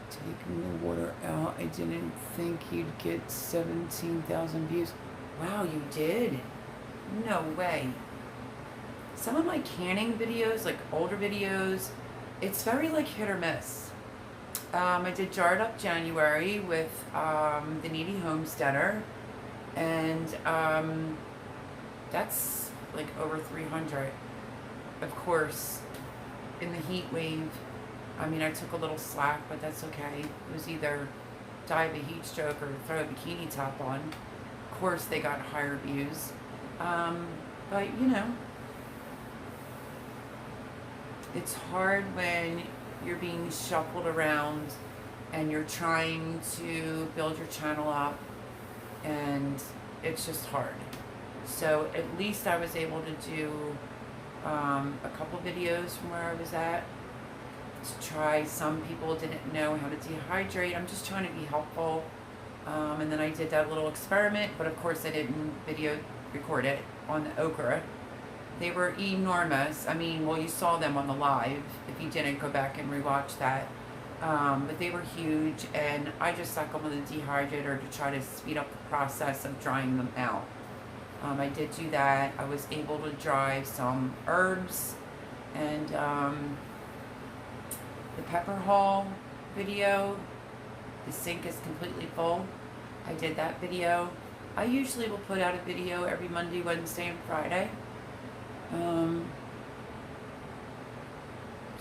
Taking the water out. I didn't think you'd get 17,000 views. Wow, you did? No way. Some of my canning videos, like older videos, it's very like hit or miss. I did Jarred Up January with the Needy Homesteader, and that's like over 300. Of course, in the heat wave, I mean, I took a little slack, but that's okay. It was either die of a heat stroke or throw a bikini top on. Of course, they got higher views. But, you know, it's hard when you're being shuffled around and you're trying to build your channel up, and it's just hard. So at least I was able to do a couple videos from where I was at to try. Some people didn't know how to dehydrate. I'm just trying to be helpful. And then I did that little experiment, but of course I didn't video record it on the okra. They were enormous. I mean, well, you saw them on the live. If you didn't, go back and rewatch that. But they were huge, and I just stuck them with a dehydrator to try to speed up the process of drying them out. I did do that. I was able to dry some herbs, and the pepper haul video, the sink is completely full. I did that video. I usually will put out a video every Monday, Wednesday, and Friday.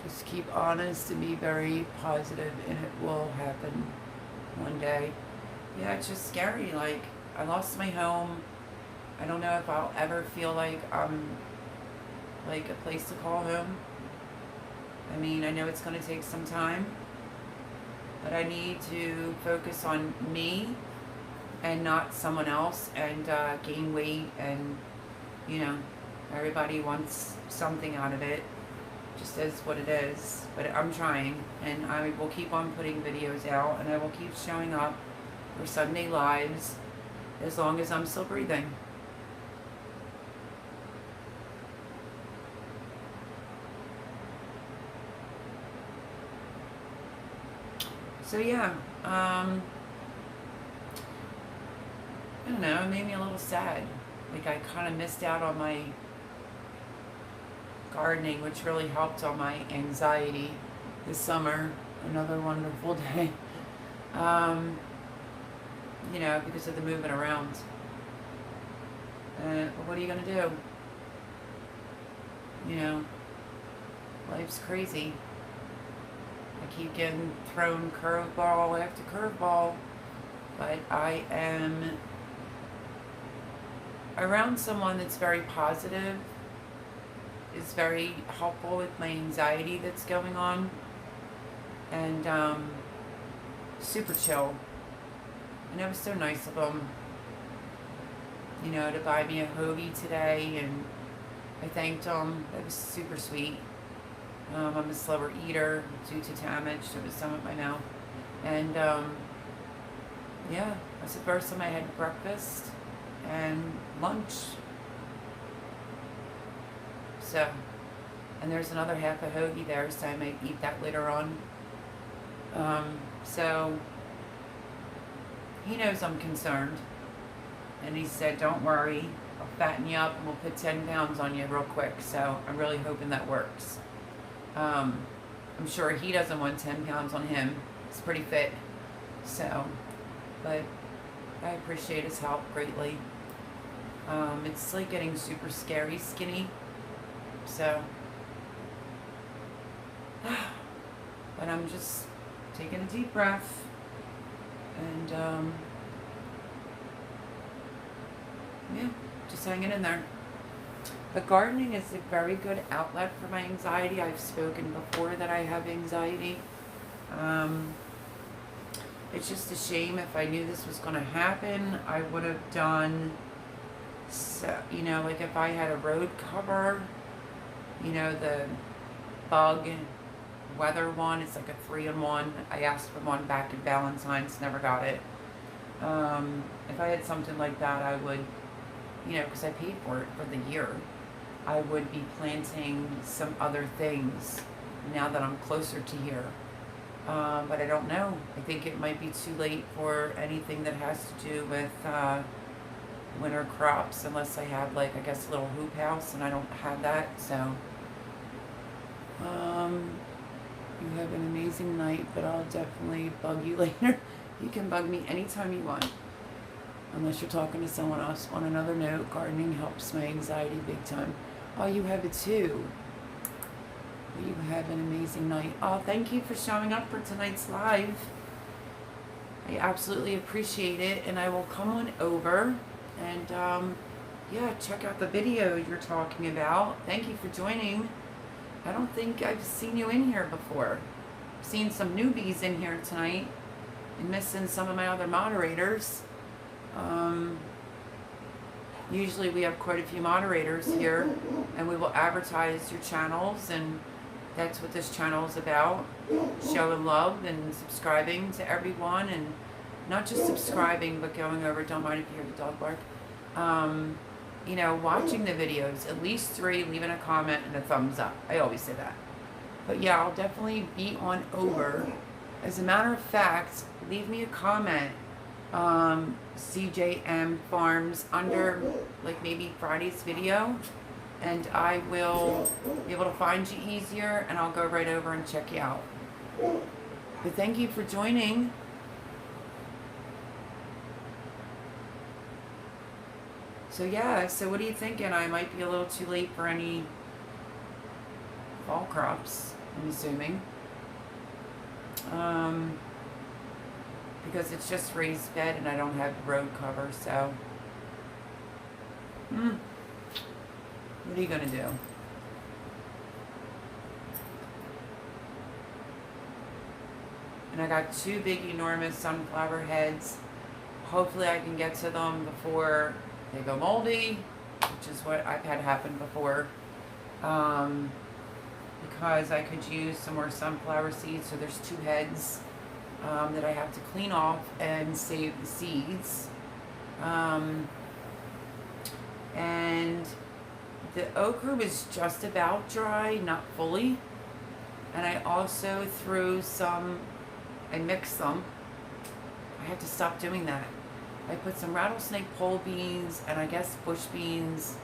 Just keep honest and be very positive, and it will happen one day. Yeah, it's just scary. Like, I lost my home. I don't know if I'll ever feel like I'm like a place to call home. I mean, I know it's going to take some time, but I need to focus on me and not someone else, and gain weight, and, you know, everybody wants something out of it. Just is what it is. But I'm trying, and I will keep on putting videos out, and I will keep showing up for Sunday lives as long as I'm still breathing. So yeah, I don't know, it made me a little sad. Like, I kind of missed out on my gardening, which really helped on my anxiety this summer. Another wonderful day. you know, because of the moving around. But what are you going to do? You know, life's crazy. I keep getting thrown curveball after curveball, but I am around someone that's very positive, is very helpful with my anxiety that's going on, and super chill. And it was so nice of them, you know, to buy me a hoagie today, and I thanked them. That was super sweet. I'm a slower eater due to damage to the stomach, my mouth. And yeah, that's the first time I had breakfast and lunch. So, and there's another half a hoagie there, so I might eat that later on. So, he knows I'm concerned. And he said, don't worry, I'll fatten you up and we'll put 10 pounds on you real quick. So I'm really hoping that works. I'm sure he doesn't want 10 pounds on him. He's pretty fit. So, but I appreciate his help greatly. It's like getting super scary skinny. So, but I'm just taking a deep breath and yeah, just hanging in there. But gardening is a very good outlet for my anxiety. I've spoken before that I have anxiety. It's just a shame. If I knew this was going to happen, I would have done, so, you know, like if I had a road cover, you know, the bug weather one, it's like a 3-in-1. I asked for one back in Valentine's, never got it. If I had something like that, I would, you know, because I paid for it for the year, I would be planting some other things now that I'm closer to here. But I don't know. I think it might be too late for anything that has to do with winter crops, unless I have, like, I guess a little hoop house, and I don't have that. So, you have an amazing night, but I'll definitely bug you later. You can bug me anytime you want. Unless you're talking to someone else. On another note, gardening helps my anxiety big time. Oh, you have it too. You have an amazing night. Oh, thank you for showing up for tonight's live. I absolutely appreciate it, and I will come on over and yeah, check out the video you're talking about. Thank you for joining. I don't think I've seen you in here before. I've seen some newbies in here tonight and missing some of my other moderators. Usually we have quite a few moderators here, and we will advertise your channels, and that's what this channel is about. Showing love and subscribing to everyone, and not just subscribing, but going over, don't mind if you hear the dog bark, you know, watching the videos, at least 3, leaving a comment and a thumbs up. I always say that. But yeah, I'll definitely be on over. As a matter of fact, leave me a comment, CJM Farms, under like maybe Friday's video, and I will be able to find you easier, and I'll go right over and check you out. But thank you for joining. So yeah, so what are you thinking? I might be a little too late for any fall crops, I'm assuming. Because it's just raised bed and I don't have road cover, so what are you gonna do? And I got 2 big enormous sunflower heads. Hopefully I can get to them before they go moldy, which is what I've had happen before, because I could use some more sunflower seeds. So there's 2 heads that I have to clean off and save the seeds. And the okra was just about dry, not fully. And I also threw some, I mixed them. I had to stop doing that. I put some rattlesnake pole beans and I guess bush beans,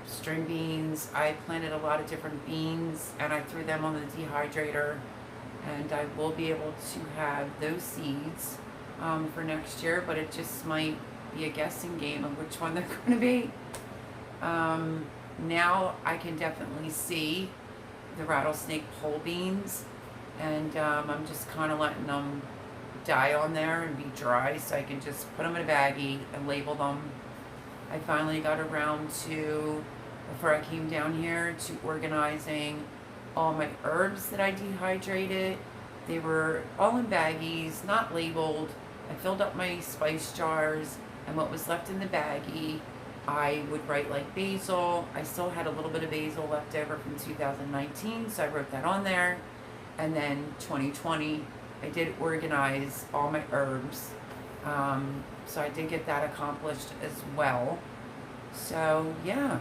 string beans. I planted a lot of different beans and I threw them on the dehydrator, and I will be able to have those seeds for next year, but it just might be a guessing game of which one they're going to be. Now I can definitely see the rattlesnake pole beans, and I'm just kind of letting them die on there and be dry so I can just put them in a baggie and label them. I finally got around to, before I came down here, to organizing all my herbs that I dehydrated. They were all in baggies, not labeled. I filled up my spice jars, and what was left in the baggie, I would write like basil. I still had a little bit of basil left over from 2019, so I wrote that on there. And then 2020, I did organize all my herbs. So I did get that accomplished as well. So yeah.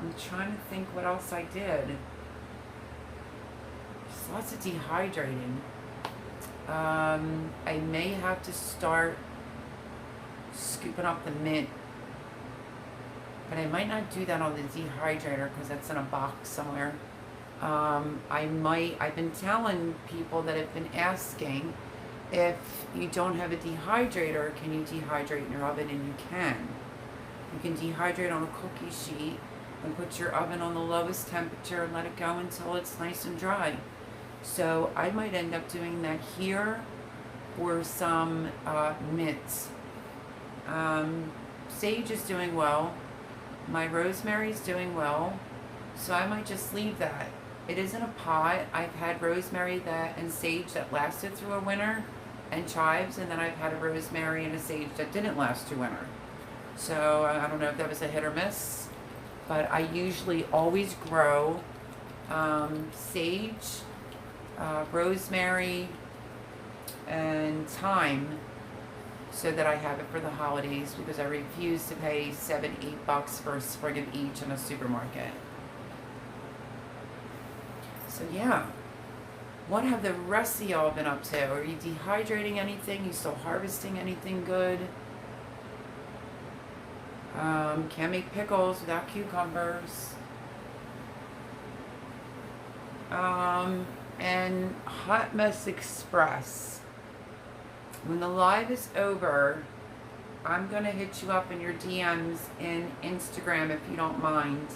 I'm trying to think what else I did. Just lots of dehydrating. I may have to start scooping up the mint, but I might not do that on the dehydrator because that's in a box somewhere. I've been telling people that have been asking if you don't have a dehydrator, can you dehydrate in your oven? And you can. You can dehydrate on a cookie sheet and put your oven on the lowest temperature and let it go until it's nice and dry. So I might end up doing that here, or some mints. Sage is doing well. My rosemary is doing well. So I might just leave that. It is in a pot. I've had rosemary and sage that lasted through a winter, and chives, and then I've had a rosemary and a sage that didn't last through winter. So I don't know if that was a hit or miss, but I usually always grow sage, rosemary, and thyme so that I have it for the holidays, because I refuse to pay $7-8 for a sprig of each in a supermarket. So yeah, what have the rest of y'all been up to? Are you dehydrating anything? You still harvesting anything good? Can't make pickles without cucumbers. And Hot Mess Express. When the live is over, I'm going to hit you up in your DMs in Instagram if you don't mind.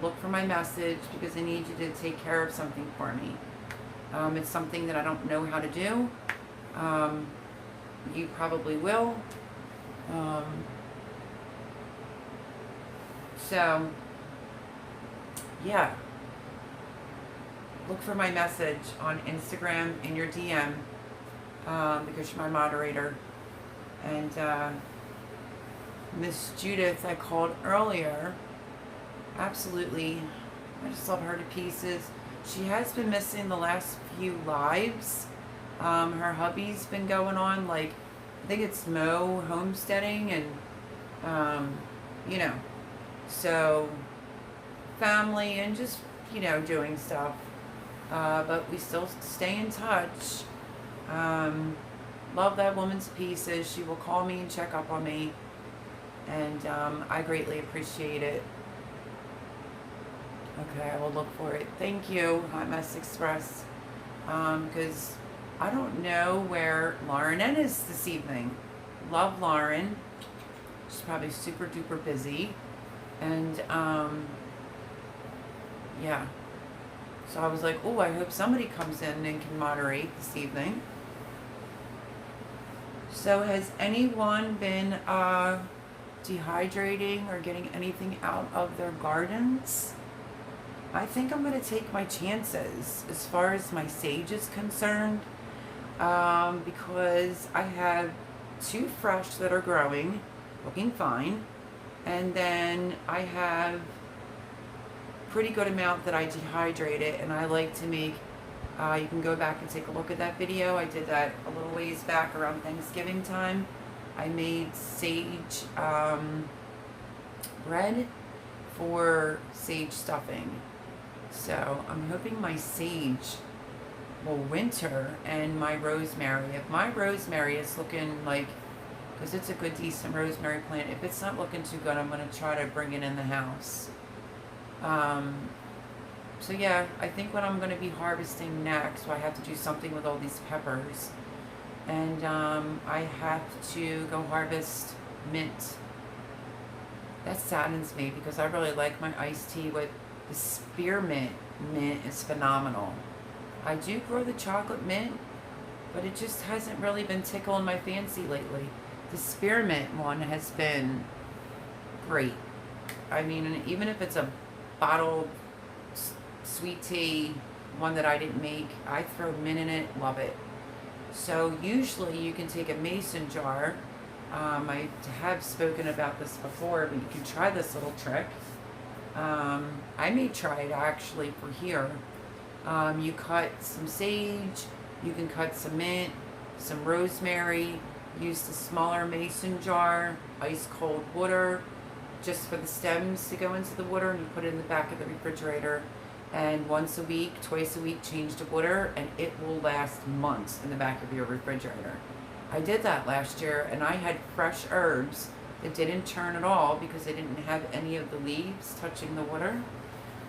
Look for my message, because I need you to take care of something for me. It's something that I don't know how to do. You probably will. So, yeah. Look for my message on Instagram in your DM, because you're my moderator. And Miss Judith, I called earlier. Absolutely. I just love her to pieces. She has been missing the last few lives. Her hubby's been going on, like, I think it's homesteading, and, so family and just, doing stuff. But we still stay in touch. Love that woman to pieces. She will call me and check up on me. And I greatly appreciate it. Okay, I will look for it. Thank you, Hot Mess Express. Because I don't know where Lauren is this evening. Love Lauren. She's probably super duper busy. And, yeah. So I was like, oh, I hope somebody comes in and can moderate this evening. So has anyone been dehydrating or getting anything out of their gardens? I think I'm going to take my chances as far as my sage is concerned, because I have 2 fresh that are growing, looking fine, and then I have pretty good amount that I dehydrated, and I like to make, you can go back and take a look at that video. I did that a little ways back around Thanksgiving time. I made sage bread for sage stuffing. So I'm hoping my sage will winter, and my rosemary. If my rosemary is looking like, because it's a good decent rosemary plant, if it's not looking too good, I'm going to try to bring it in the house. So yeah, I think what I'm going to be harvesting next, so I have to do something with all these peppers. And I have to go harvest mint. That saddens me because I really like my iced tea with the spearmint. Mint is phenomenal. I do grow the chocolate mint, but it just hasn't really been tickling my fancy lately. The spearmint one has been great. I mean, even if it's a bottled sweet tea, one that I didn't make, I throw mint in it, love it. So usually you can take a mason jar. I have spoken about this before, but you can try this little trick. I may try it actually for here. You cut some sage, you can cut some mint, some rosemary, use the smaller mason jar, ice cold water, just for the stems to go into the water, and you put it in the back of the refrigerator. And once a week, twice a week, change the water, and it will last months in the back of your refrigerator. I did that last year, and I had fresh herbs that didn't turn at all because they didn't have any of the leaves touching the water.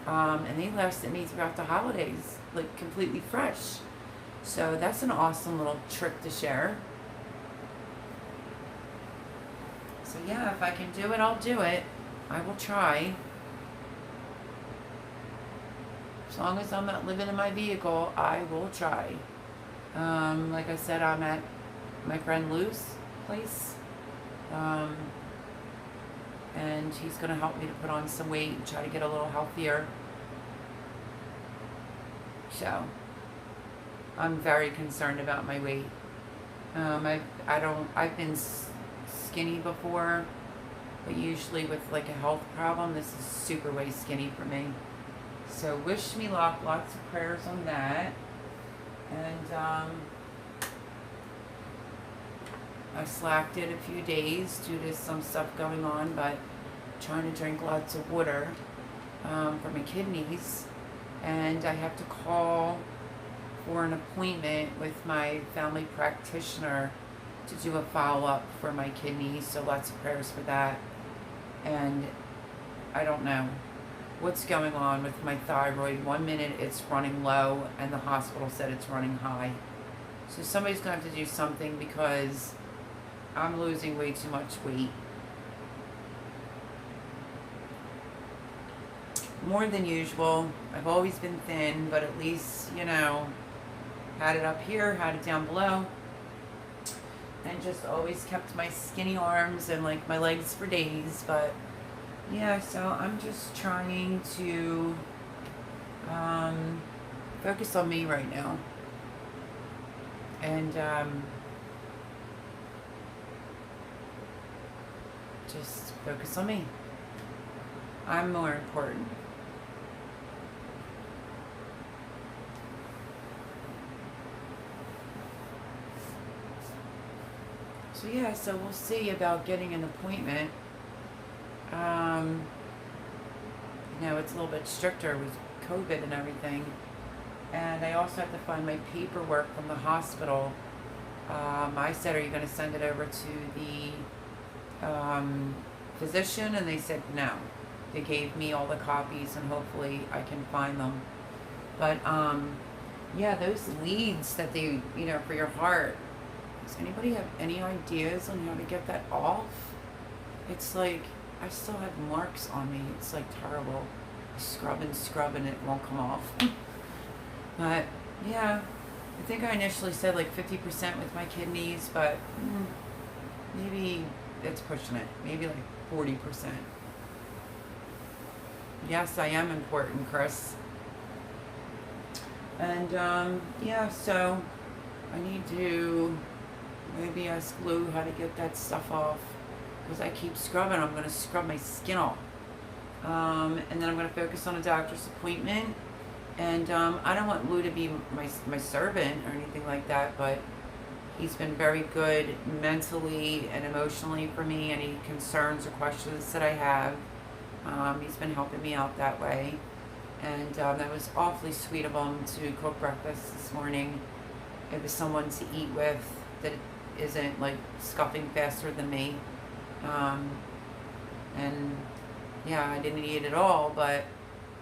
And they lasted me throughout the holidays, like completely fresh. So that's an awesome little trick to share. So yeah, if I can do it, I'll do it. I will try. As long as I'm not living in my vehicle, I will try. Like I said, I'm at my friend Lou's place. And he's going to help me to put on some weight and try to get a little healthier. So, I'm very concerned about my weight. I've been skinny before, but usually with like a health problem, this is super way skinny for me. So wish me luck, lots of prayers on that. And I slacked it a few days due to some stuff going on, but trying to drink lots of water for my kidneys. And I have to call for an appointment with my family practitioner to do a follow-up for my kidneys, so lots of prayers for that. And I don't know what's going on with my thyroid. 1 minute it's running low and the hospital said it's running high. So somebody's going to have to do something because I'm losing way too much weight. More than usual. I've always been thin, but at least, you know, had it up here, had it down below, and just always kept my skinny arms and like my legs for days. But yeah, so I'm just trying to focus on me right now. And just focus on me. I'm more important. So yeah, so we'll see about getting an appointment. You know, it's a little bit stricter with COVID and everything. And I also have to find my paperwork from the hospital. I said, are you going to send it over to the physician? And they said no. They gave me all the copies and hopefully I can find them. But yeah, those leads that they, you know, for your heart, does anybody have any ideas on how to get that off? It's like, I still have marks on me. It's like terrible. I scrub and it won't come off. But yeah, I think I initially said like 50% with my kidneys, but maybe it's pushing it. Maybe like 40%. Yes, I am important, Chris. And yeah, so I need to maybe ask Lou how to get that stuff off. Because I keep scrubbing, I'm going to scrub my skin off. And then I'm going to focus on a doctor's appointment. And I don't want Lou to be my servant or anything like that, but he's been very good mentally and emotionally for me. Any concerns or questions that I have, he's been helping me out that way. And that was awfully sweet of him to cook breakfast this morning. It was someone to eat with that isn't like scuffing faster than me. And yeah, I didn't eat it all, but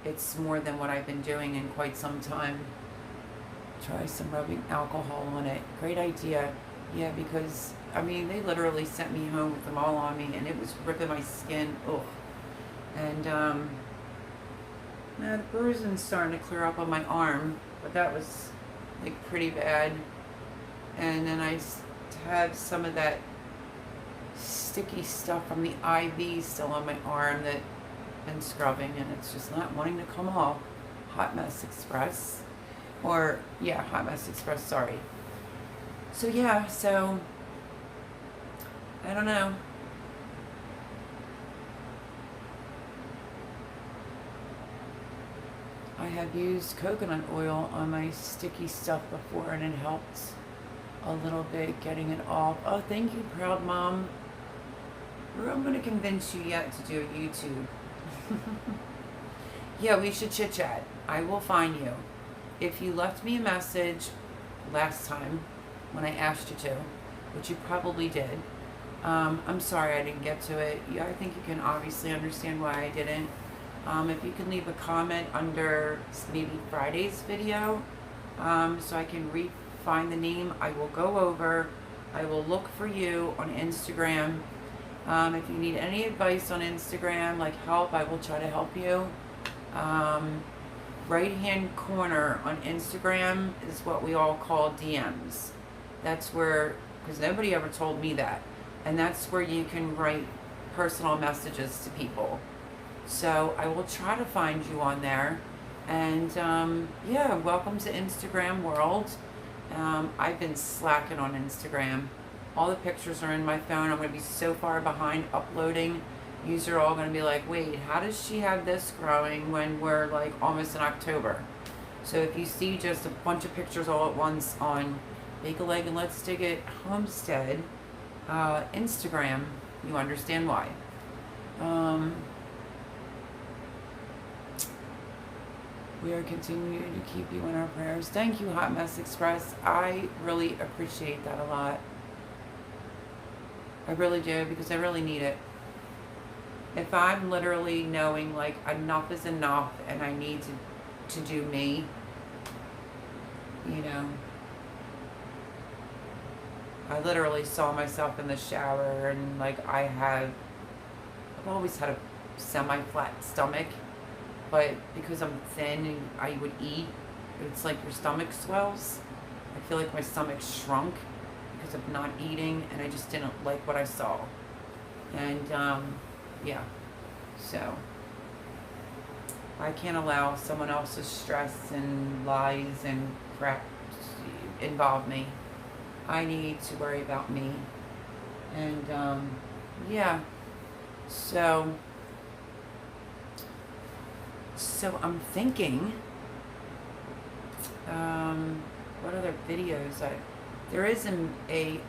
it's more than what I've been doing in quite some time. Try some rubbing alcohol on it. Great idea. Yeah, because, I mean, they literally sent me home with them all on me, and it was ripping my skin. Ugh. And, now the bruising's starting to clear up on my arm, but that was, like, pretty bad. And then I have some of that sticky stuff from the IV still on my arm that I've been scrubbing, and it's just not wanting to come off. Hot Mess Express. Or, yeah, Hot Mess Express, sorry. So, yeah, so, I don't know. I have used coconut oil on my sticky stuff before, and it helped a little bit getting it off. Oh, thank you, Proud Mom. I'm going to convince you yet to do a YouTube. Yeah, we should chit chat. I will find you. If you left me a message last time when I asked you to, which you probably did, I'm sorry I didn't get to it. Yeah, I think you can obviously understand why I didn't. If you can leave a comment under maybe Friday's video, so I can find the name, I will go over. I will look for you on Instagram. If you need any advice on Instagram, like help, I will try to help you. Right hand corner on Instagram is what we all call DMs. That's where, because nobody ever told me that, and that's where you can write personal messages to people. So I will try to find you on there. And yeah, welcome to Instagram world. I've been slacking on Instagram. All the pictures are in my phone. I'm going to be so far behind uploading. Yous are all going to be like, wait, how does she have this growing when we're like almost in October? So if you see just a bunch of pictures all at once on Bake a Leg and Let's Dig It Homestead Instagram, you understand why. We are continuing to keep you in our prayers. Thank you, Hot Mess Express. I really appreciate that a lot. I really do, because I really need it. If I'm literally knowing like enough is enough and I need to do me, you know, I literally saw myself in the shower, and like I've always had a semi-flat stomach, but because I'm thin and I would eat, it's like your stomach swells. I feel like my stomach shrunk because of not eating, and I just didn't like what I saw. And yeah, so I can't allow someone else's stress and lies and crap to involve me. I need to worry about me. And yeah, so I'm thinking, what other videos? There is a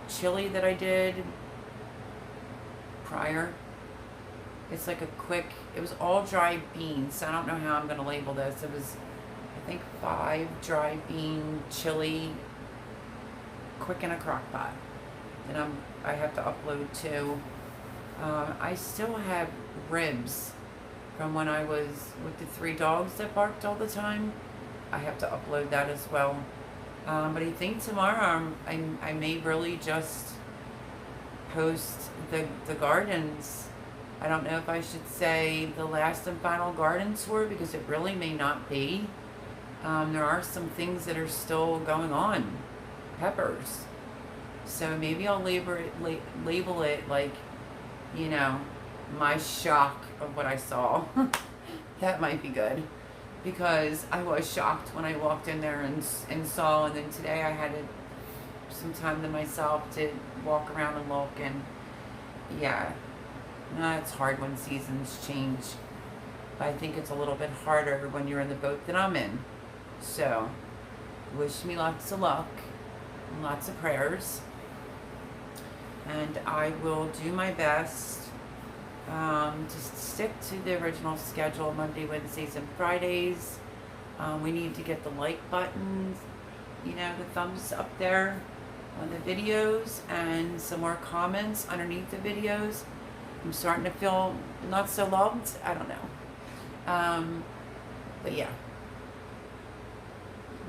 chili that I did prior. It's like a quick, it was all dry beans. I don't know how I'm going to label this. It was, I think, 5 dry bean chili, quick in a crock pot. And I have to upload too. I still have ribs from when I was with the 3 dogs that barked all the time. I have to upload that as well. But I think tomorrow I may really just post the gardens. I don't know if I should say the last and final garden tour, because it really may not be. There are some things that are still going on. Peppers. So maybe I'll label it like, you know, my shock of what I saw. That might be good, because I was shocked when I walked in there and saw, and then today I had some time to myself to walk around and look, and yeah, it's hard when seasons change, but I think it's a little bit harder when you're in the boat that I'm in. So wish me lots of luck and lots of prayers, and I will do my best to stick to the original schedule, Monday, Wednesdays, and Fridays. We need to get the like buttons, you know, the thumbs up there on the videos, and some more comments underneath the videos. I'm starting to feel not so loved. I don't know. But yeah.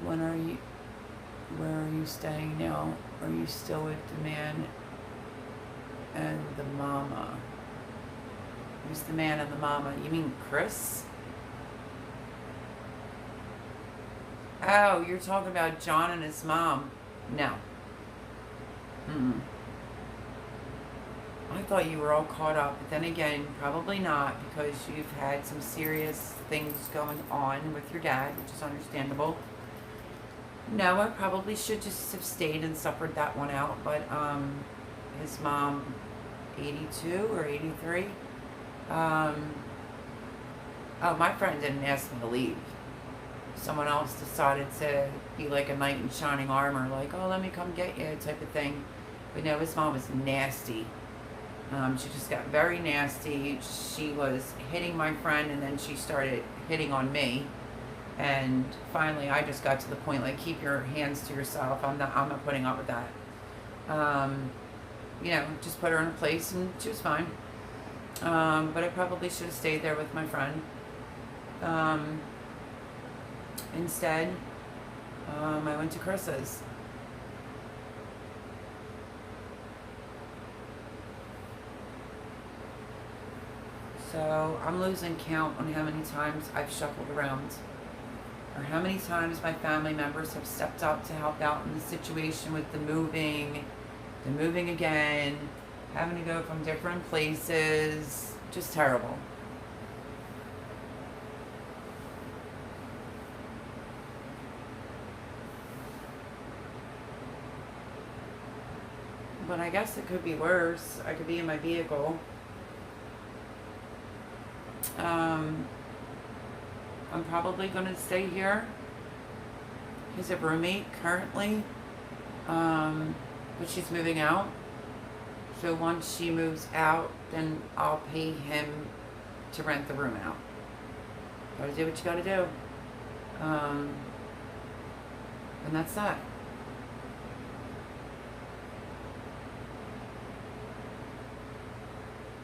Where are you staying now? Are you still with the man and the mama? Who's the man and the mama? You mean Chris? Oh, you're talking about John and his mom. No. Mm-mm. I thought you were all caught up, but then again, probably not, because you've had some serious things going on with your dad, which is understandable. No, I probably should just have stayed and suffered that one out, but his mom, 82 or 83. Oh, my friend didn't ask me to leave. Someone else decided to be like a knight in shining armor, like, oh, let me come get you, type of thing. But no, his mom was nasty. She just got very nasty. She was hitting my friend, and then she started hitting on me. And finally, I just got to the point, like, keep your hands to yourself. I'm not putting up with that. You know, just put her in a place, and she was fine. But I probably should have stayed there with my friend. Instead, I went to Chris's. So I'm losing count on how many times I've shuffled around, or how many times my family members have stepped up to help out in the situation with the moving again, having to go from different places. Just terrible. But I guess it could be worse. I could be in my vehicle. I'm probably going to stay here. He's a roommate currently, but she's moving out. So once she moves out, then I'll pay him to rent the room out. Gotta do what you gotta do. And that's that.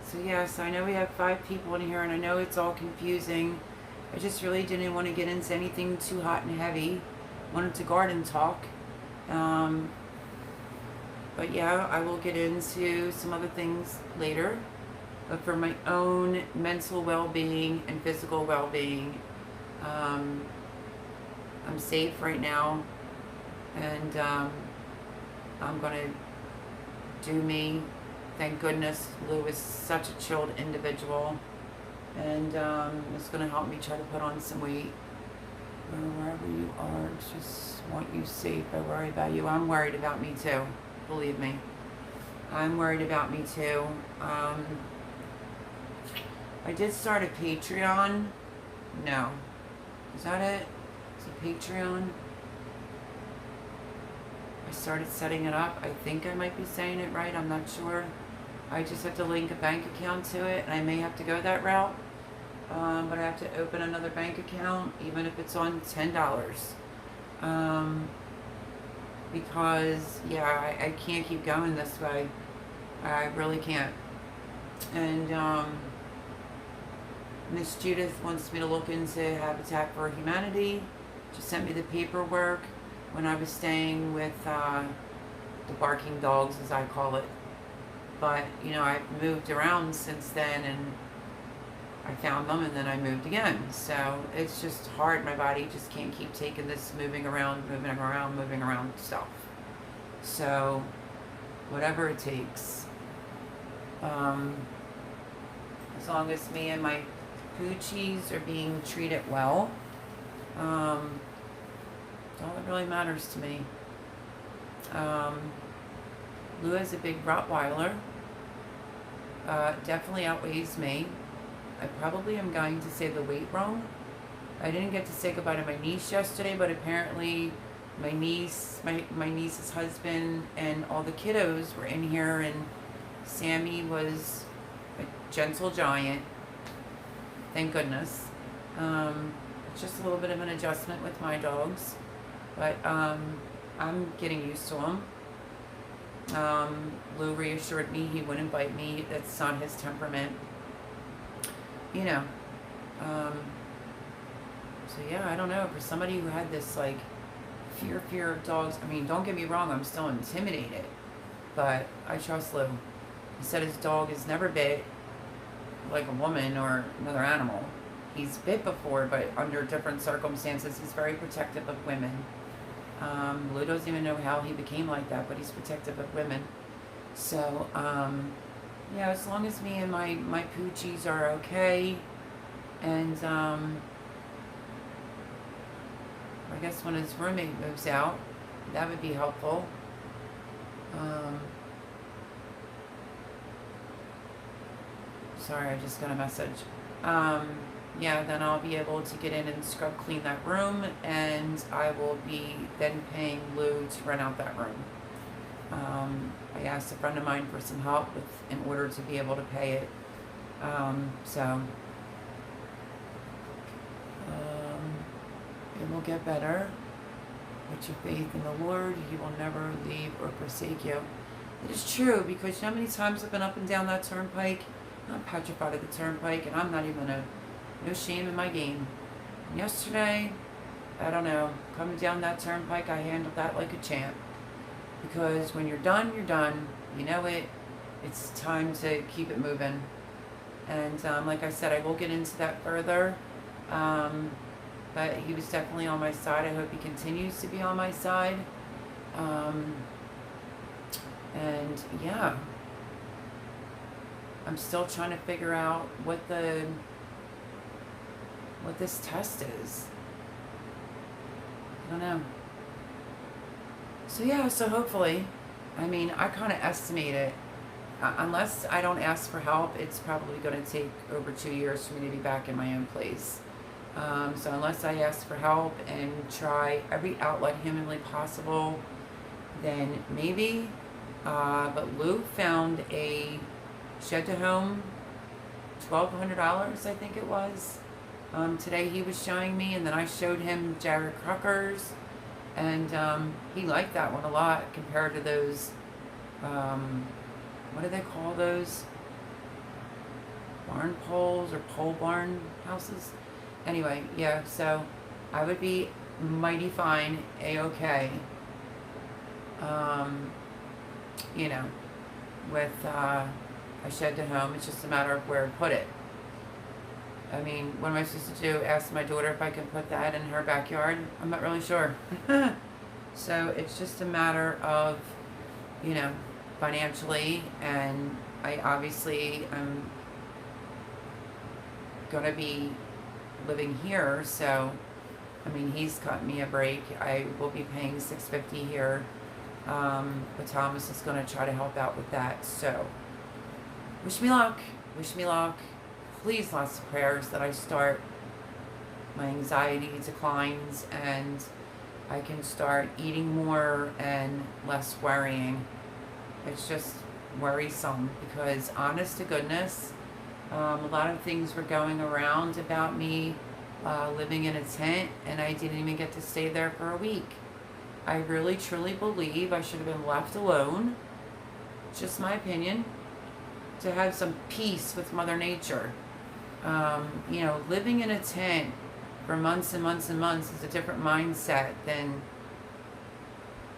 So yes, I know we have 5 people in here, and I know it's all confusing. I just really didn't want to get into anything too hot and heavy. Wanted to garden talk. But yeah, I will get into some other things later. But for my own mental well-being and physical well-being, I'm safe right now. And I'm going to do me. Thank goodness Lou is such a chilled individual, and it's going to help me try to put on some weight. Wherever you are, just want you safe. I worry about you. I'm worried about me too. Believe me. I'm worried about me too. I did start a Patreon. No. Is that it? Is it Patreon? I started setting it up. I think I might be saying it right. I'm not sure. I just have to link a bank account to it, and I may have to go that route. But I have to open another bank account, even if it's on $10. Because, yeah, I can't keep going this way. I really can't. And Miss Judith wants me to look into Habitat for Humanity. She sent me the paperwork when I was staying with the barking dogs, as I call it. But, you know, I've moved around since then, and I found them, and then I moved again. So it's just hard. My body just can't keep taking this moving around stuff. So whatever it takes. As long as me and my poochies are being treated well, that's all that really matters to me. Lou is a big Rottweiler. Definitely outweighs me. I probably am going to say the weight wrong. I didn't get to say goodbye to my niece yesterday, but apparently my niece, my niece's husband, and all the kiddos were in here, and Sammy was a gentle giant. Thank goodness. It's just a little bit of an adjustment with my dogs, but I'm getting used to them. Lou reassured me he wouldn't bite me. That's not his temperament. You know, So yeah, I don't know. For somebody who had this like fear of dogs, I mean, don't get me wrong, I'm still intimidated, but I trust Lou. He said his dog has never bit like a woman or another animal. He's bit before, but under different circumstances. He's very protective of women. Lou doesn't even know how he became like that, but he's protective of women. So, yeah, as long as me and my poochies are okay, and I guess when his roommate moves out, that would be helpful. Sorry, I just got a message. Yeah, then I'll be able to get in and scrub clean that room, and I will be then paying Lou to rent out that room. I asked a friend of mine for some help in order to be able to pay it. So it will get better. Put your faith in the Lord. He will never leave or forsake you. It is true, because you know how many times I've been up and down that turnpike? I'm petrified of the turnpike, and I'm not even no shame in my game. And yesterday, I don't know, coming down that turnpike, I handled that like a champ. Because when you're done, you're done. You know it. It's time to keep it moving. And like I said, I will get into that further. But he was definitely on my side. I hope he continues to be on my side. And yeah, I'm still trying to figure out what this test is. I don't know. So yeah, so hopefully, I mean, I kind of estimate it. Unless I don't ask for help, it's probably going to take over 2 years for me to be back in my own place. So unless I ask for help and try every outlet humanly possible, then maybe. But Lou found a shed to home, $1,200, I think it was. Today he was showing me, and then I showed him Jared Cruckers, and he liked that one a lot compared to those, what do they call those? Barn poles or pole barn houses? Anyway, yeah, so I would be mighty fine, A-okay, you know, with a shed to home. It's just a matter of where to put it. I mean, what am I supposed to do? Ask my daughter if I can put that in her backyard? I'm not really sure. So it's just a matter of, you know, financially, and I obviously am going to be living here, so I mean, he's cut me a break. I will be paying $650 here, but Thomas is going to try to help out with that. So wish me luck. Please, lots of prayers that I start, my anxiety declines, and I can start eating more and less worrying. It's just worrisome, because honest to goodness, a lot of things were going around about me living in a tent, and I didn't even get to stay there for a week. I really truly believe I should have been left alone, just my opinion, to have some peace with Mother Nature. You know, living in a tent for months and months and months is a different mindset than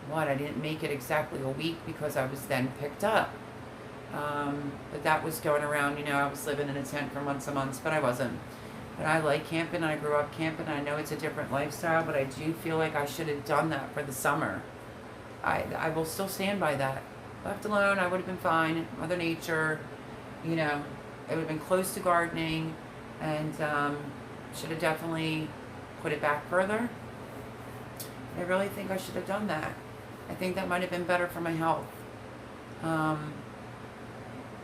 what, I didn't make it exactly a week because I was then picked up. But that was going around, you know, I was living in a tent for months and months, but I wasn't. But I like camping, I grew up camping, I know it's a different lifestyle, but I do feel like I should have done that for the summer. I will still stand by that. Left alone, I would have been fine. Mother Nature, you know, it would have been close to gardening, and should have definitely put it back further. I really think I should have done that. I think that might have been better for my health.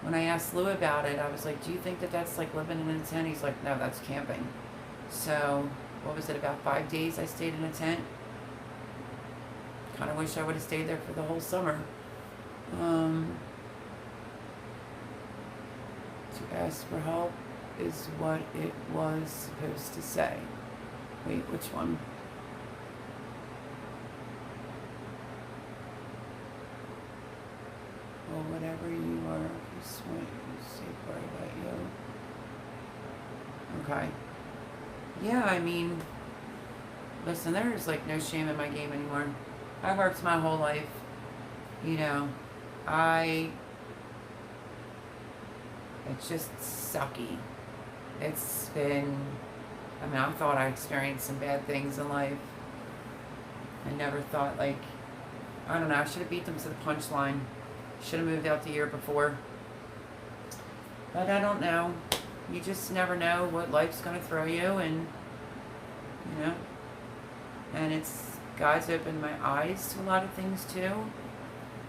When I asked Lou about it, I was like, do you think that that's like living in a tent? He's like, no, that's camping. So, what was it, about 5 days I stayed in a tent? Kind of wish I would have stayed there for the whole summer. To ask for help is what it was supposed to say. Wait, which one? Well, whatever you are, just want to say part about you. Okay. Yeah, I mean, Listen, there's like no shame in my game anymore. I've worked my whole life. You know, it's just sucky. It's been, I mean, I thought I experienced some bad things in life. I never thought, like, I don't know, I should have beat them to the punchline. Should have moved out the year before. But I don't know. You just never know what life's going to throw you, and, you know, and it's, God's opened my eyes to a lot of things too.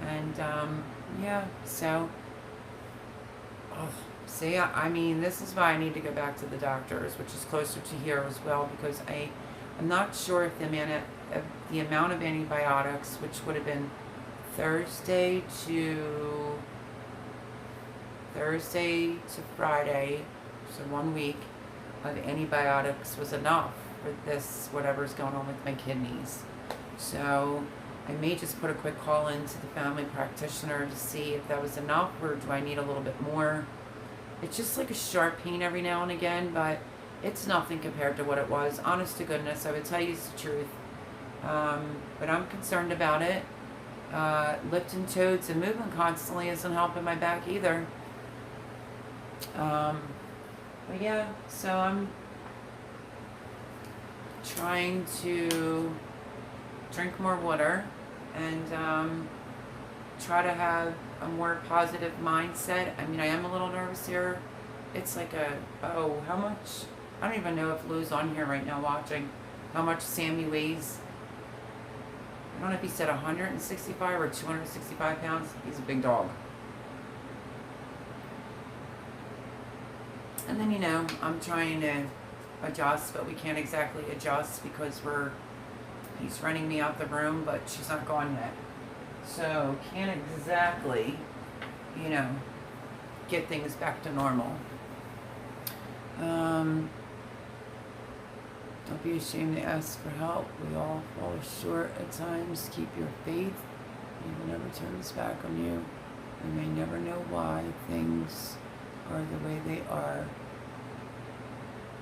And, yeah, so, oh, see, I mean, this is why I need to go back to the doctors, which is closer to here as well, because I'm not sure if the amount of antibiotics, which would have been Thursday to Friday, so 1 week of antibiotics was enough for this, whatever's going on with my kidneys. So I may just put a quick call into the family practitioner to see if that was enough, or do I need a little bit more. It's just like a sharp pain every now and again, but it's nothing compared to what it was. Honest to goodness, I would tell you the truth. But I'm concerned about it. Lifting toads and moving constantly isn't helping my back either. But yeah, so I'm trying to drink more water and try to have a more positive mindset. I mean, I am a little nervous here. It's like how much? I don't even know if Lou's on here right now watching. How much Sammy weighs? I don't know if he said 165 or 265 pounds. He's a big dog. And then, you know, I'm trying to adjust, but we can't exactly adjust because he's running me out the room, but she's not gone yet. So can't exactly, you know, get things back to normal. Don't be ashamed to ask for help. We all fall short at times. Keep your faith. He will never turn his back on you. You may never know why things are the way they are,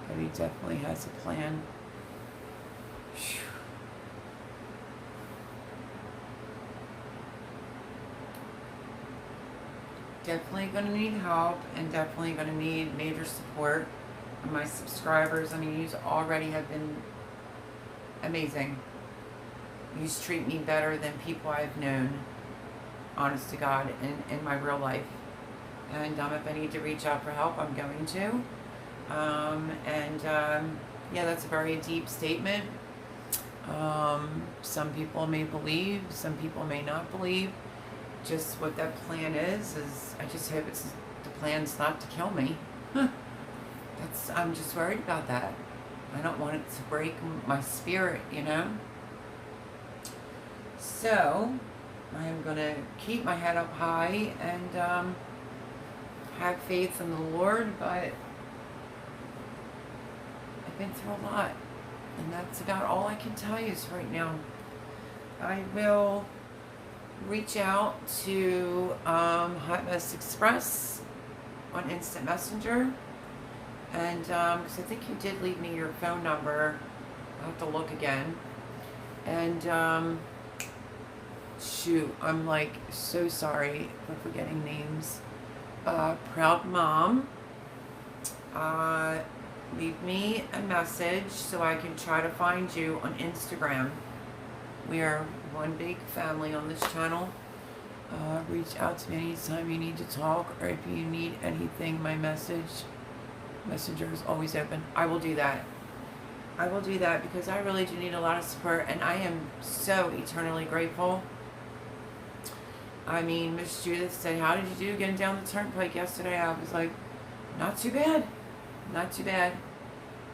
but he definitely has a plan. Whew. Definitely going to need help, and definitely going to need major support from my subscribers. I mean, you already have been amazing. You treat me better than people I've known, honest to God, in my real life. And if I need to reach out for help, I'm going to. Yeah, that's a very deep statement. Some people may believe, some people may not believe. Just what that plan is I just hope the plan's not to kill me. I'm just worried about that. I don't want it to break my spirit, you know. So I am going to keep my head up high and have faith in the Lord, but I've been through a lot, and that's about all I can tell you right now. I will reach out to Hot Mess Express on Instant Messenger, and because I think you did leave me your phone number. I'll have to look again. And shoot, I'm like so sorry for forgetting names. Proud Mom, leave me a message so I can try to find you on Instagram. We are one big family on this channel. Reach out to me anytime you need to talk, or if you need anything. My messenger is always open. I will do that. I will do that because I really do need a lot of support, and I am so eternally grateful. I mean, Miss Judith said, "How did you do getting down the turnpike yesterday?" I was like, "Not too bad. Not too bad."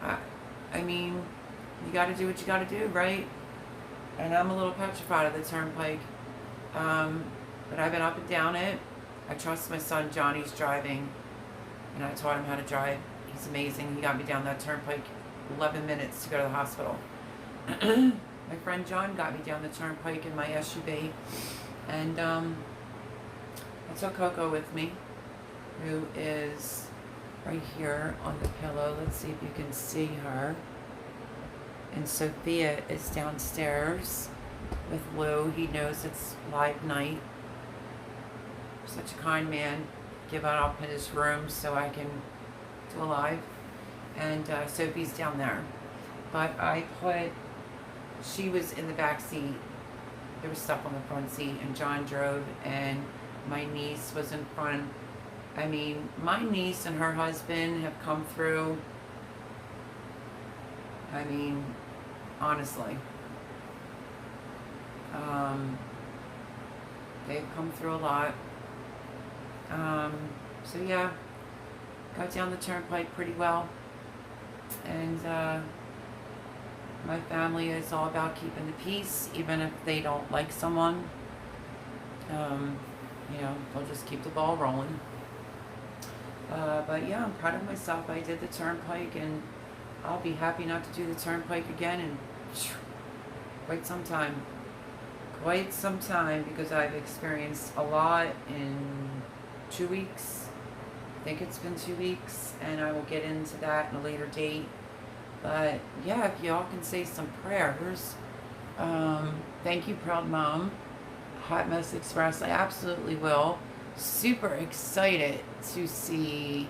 I mean, you got to do what you got to do, right? And I'm a little petrified of the turnpike. But I've been up and down it. I trust my son Johnny's driving, and I taught him how to drive. He's amazing. He got me down that turnpike 11 minutes to go to the hospital. My friend John got me down the turnpike in my SUV. And I took Coco with me, who is right here on the pillow. Let's see if you can see her. And Sophia is downstairs with Lou. He knows it's live night. Such a kind man. Giving up his room so I can do a live. And Sophie's down there. But she was in the back seat. There was stuff on the front seat, and John drove, and my niece was in front. I mean, my niece and her husband have come through. I mean, honestly. They've come through a lot. So yeah, got down the turnpike pretty well. And my family is all about keeping the peace, even if they don't like someone. You know, they'll just keep the ball rolling. But yeah, I'm proud of myself. I did the turnpike, and I'll be happy not to do the turnpike again in quite some time. Quite some time, because I've experienced a lot in 2 weeks. I think it's been 2 weeks, and I will get into that in a later date. But yeah, if y'all can say some prayers. Thank you, Proud Mom. Hot Mess Express. I absolutely will. Super excited to see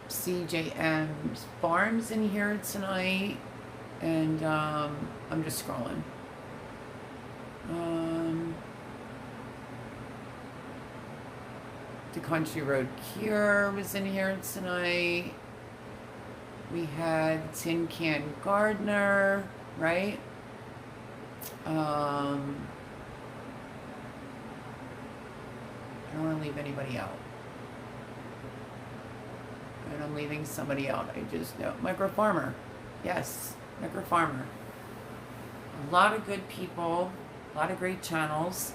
CJM's Farms in here tonight. And I'm just scrolling. The Country Road Cure was in here tonight. We had Tin Can Gardener, right? I don't want to leave anybody out. And I'm leaving somebody out. I just know. Micro Farmer. Yes, Micro Farmer. A lot of good people. A lot of great channels.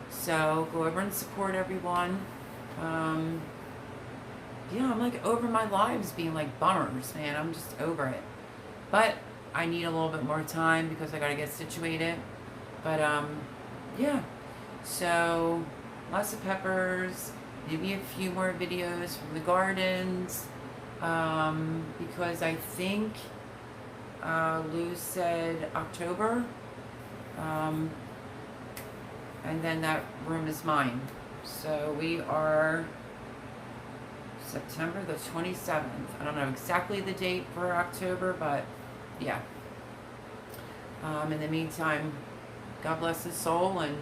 So go over and support everyone. Yeah, I'm like over my lives being like bummers, man. I'm just over it. But I need a little bit more time because I gotta get situated. But yeah. So lots of peppers. Maybe a few more videos from the gardens. Because I think Lou said October. And then that room is mine. So we are September the 27th. I don't know exactly the date for October, but yeah. In the meantime, God bless his soul, and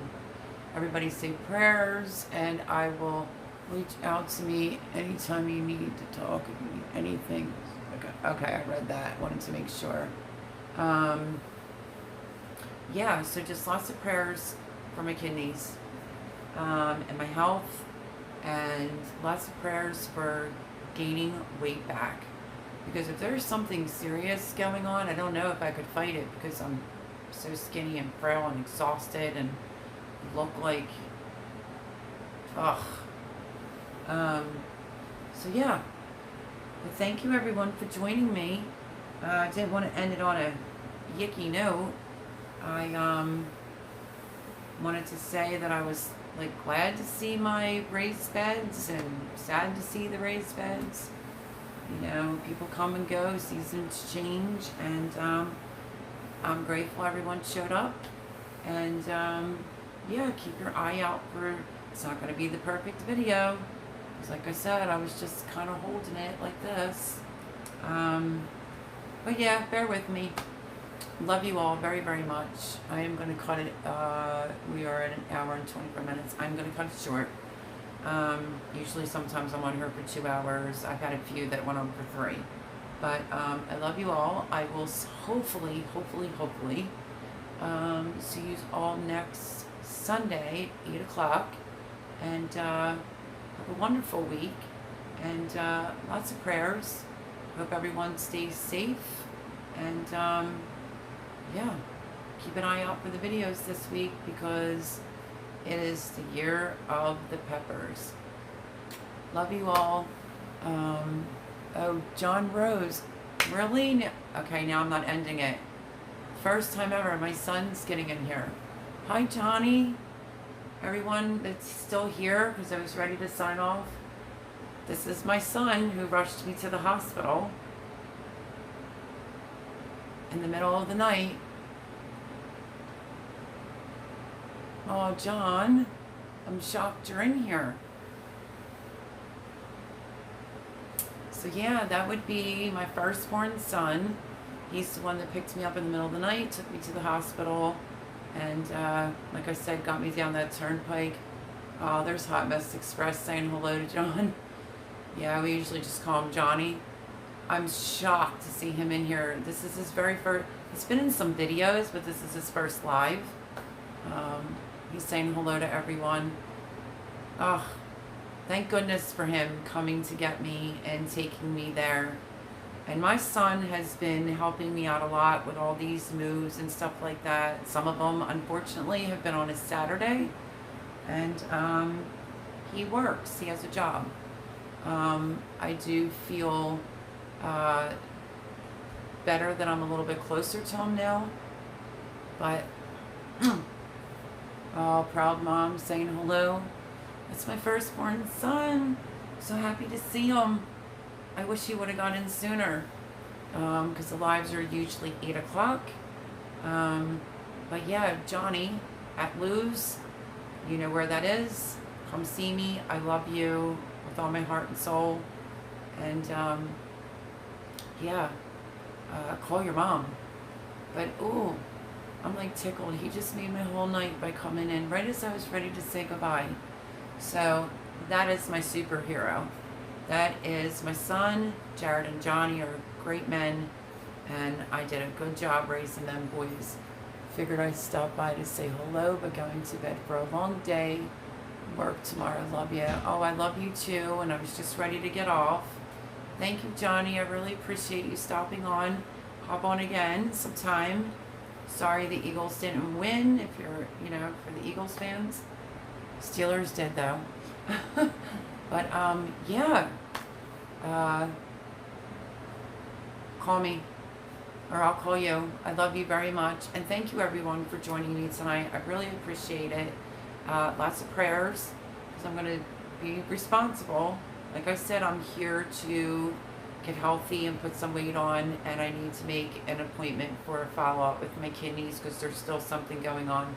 everybody say prayers, and I will reach out to me anytime you need to talk, if you need anything. Okay, I read that. Wanted to make sure. Yeah, so just lots of prayers for my kidneys and my health, and lots of prayers for gaining weight back. Because if there's something serious going on, I don't know if I could fight it, because I'm so skinny and frail and exhausted and look like, ugh. So yeah. But thank you everyone for joining me. I didn't want to end it on a yicky note. I wanted to say that I was like glad to see my raised beds and sad to see the raised beds. You know, people come and go, seasons change, and I'm grateful everyone showed up. And yeah, keep your eye out for, it's not going to be the perfect video. Because like I said, I was just kind of holding it like this. But yeah, bear with me. Love you all very, very much. I am going to cut it. We are at 1 hour and 24 minutes. I'm going to cut it short. Usually sometimes I'm on here for 2 hours. I've had a few that went on for 3. But I love you all. I will hopefully see you all next Sunday, 8 o'clock. And have a wonderful week. And lots of prayers. Hope everyone stays safe. And yeah, keep an eye out for the videos this week, because it is the year of the peppers. Love you all. Oh, John Rose. Really? Okay, now I'm not ending it. First time ever, my son's getting in here. Hi, Johnny. Everyone that's still here, because I was ready to sign off. This is my son who rushed me to the hospital. in the middle of the night. Oh, John, I'm shocked you're in here. So yeah, that would be my firstborn son. He's the one that picked me up in the middle of the night, took me to the hospital, and like I said, got me down that turnpike. Oh, there's Hot Mess Express saying hello to John. Yeah, we usually just call him Johnny. I'm shocked to see him in here. This is his very first, he's been in some videos, but this is his first live. He's saying hello to everyone. Oh, thank goodness for him coming to get me and taking me there. And my son has been helping me out a lot with all these moves and stuff like that. Some of them, unfortunately, have been on a Saturday. And he works. He has a job. I do feel better that I'm a little bit closer to him now. But, oh, proud mom saying hello. It's my firstborn son. So happy to see him. I wish he would have gone in sooner, because the lives are usually 8 o'clock. But yeah, Johnny at Lou's, you know where that is. Come see me. I love you with all my heart and soul. And yeah, call your mom. But ooh, I'm like tickled. He just made my whole night by coming in right as I was ready to say goodbye. So that is my superhero. That is my son. Jared and Johnny are great men, and I did a good job raising them boys. Figured I'd stop by to say hello, but going to bed for a long day. Work tomorrow. Love you. Oh, I love you too, and I was just ready to get off. Thank you, Johnny. I really appreciate you stopping on. Hop on again sometime. Sorry the Eagles didn't win, if you're, you know, for the Eagles fans. Steelers did, though. But, yeah. Call me, or I'll call you. I love you very much. And thank you, everyone, for joining me tonight. I really appreciate it. Lots of prayers, because I'm going to be responsible. Like I said, I'm here to get healthy and put some weight on, and I need to make an appointment for a follow-up with my kidneys, because there's still something going on.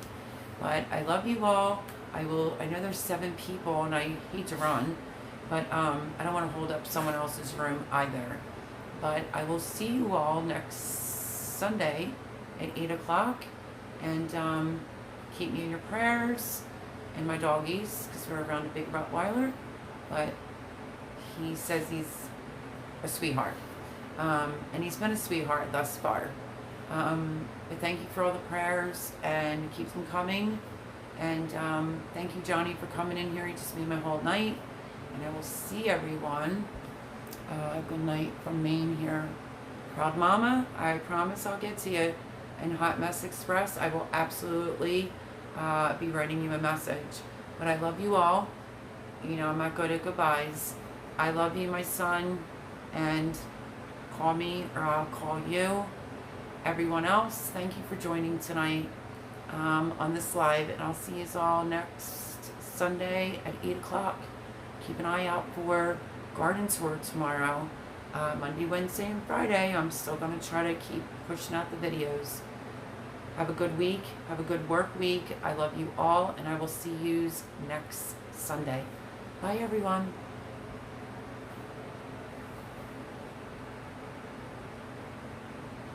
But I love you all. I know there's 7 people, and I hate to run, but I don't want to hold up someone else's room either. But I will see you all next Sunday at 8 o'clock, and keep me in your prayers, and my doggies, because we're around a big Rottweiler, but he says he's a sweetheart, and he's been a sweetheart thus far. But thank you for all the prayers, and keep them coming. And thank you, Johnny, for coming in here. He just made my whole night. And I will see everyone. Good night from Maine here. Proud Mama, I promise I'll get to you. And Hot Mess Express, I will absolutely be writing you a message. But I love you all. You know, I'm not good at goodbyes. I love you, my son. And call me, or I'll call you. Everyone else, thank you for joining tonight. On this live, and I'll see you all next Sunday at 8 o'clock. Keep an eye out for garden tour tomorrow. Monday, Wednesday, and Friday. I'm still going to try to keep pushing out the videos. Have a good week. Have a good work week. I love you all, and I will see you next Sunday. Bye, everyone.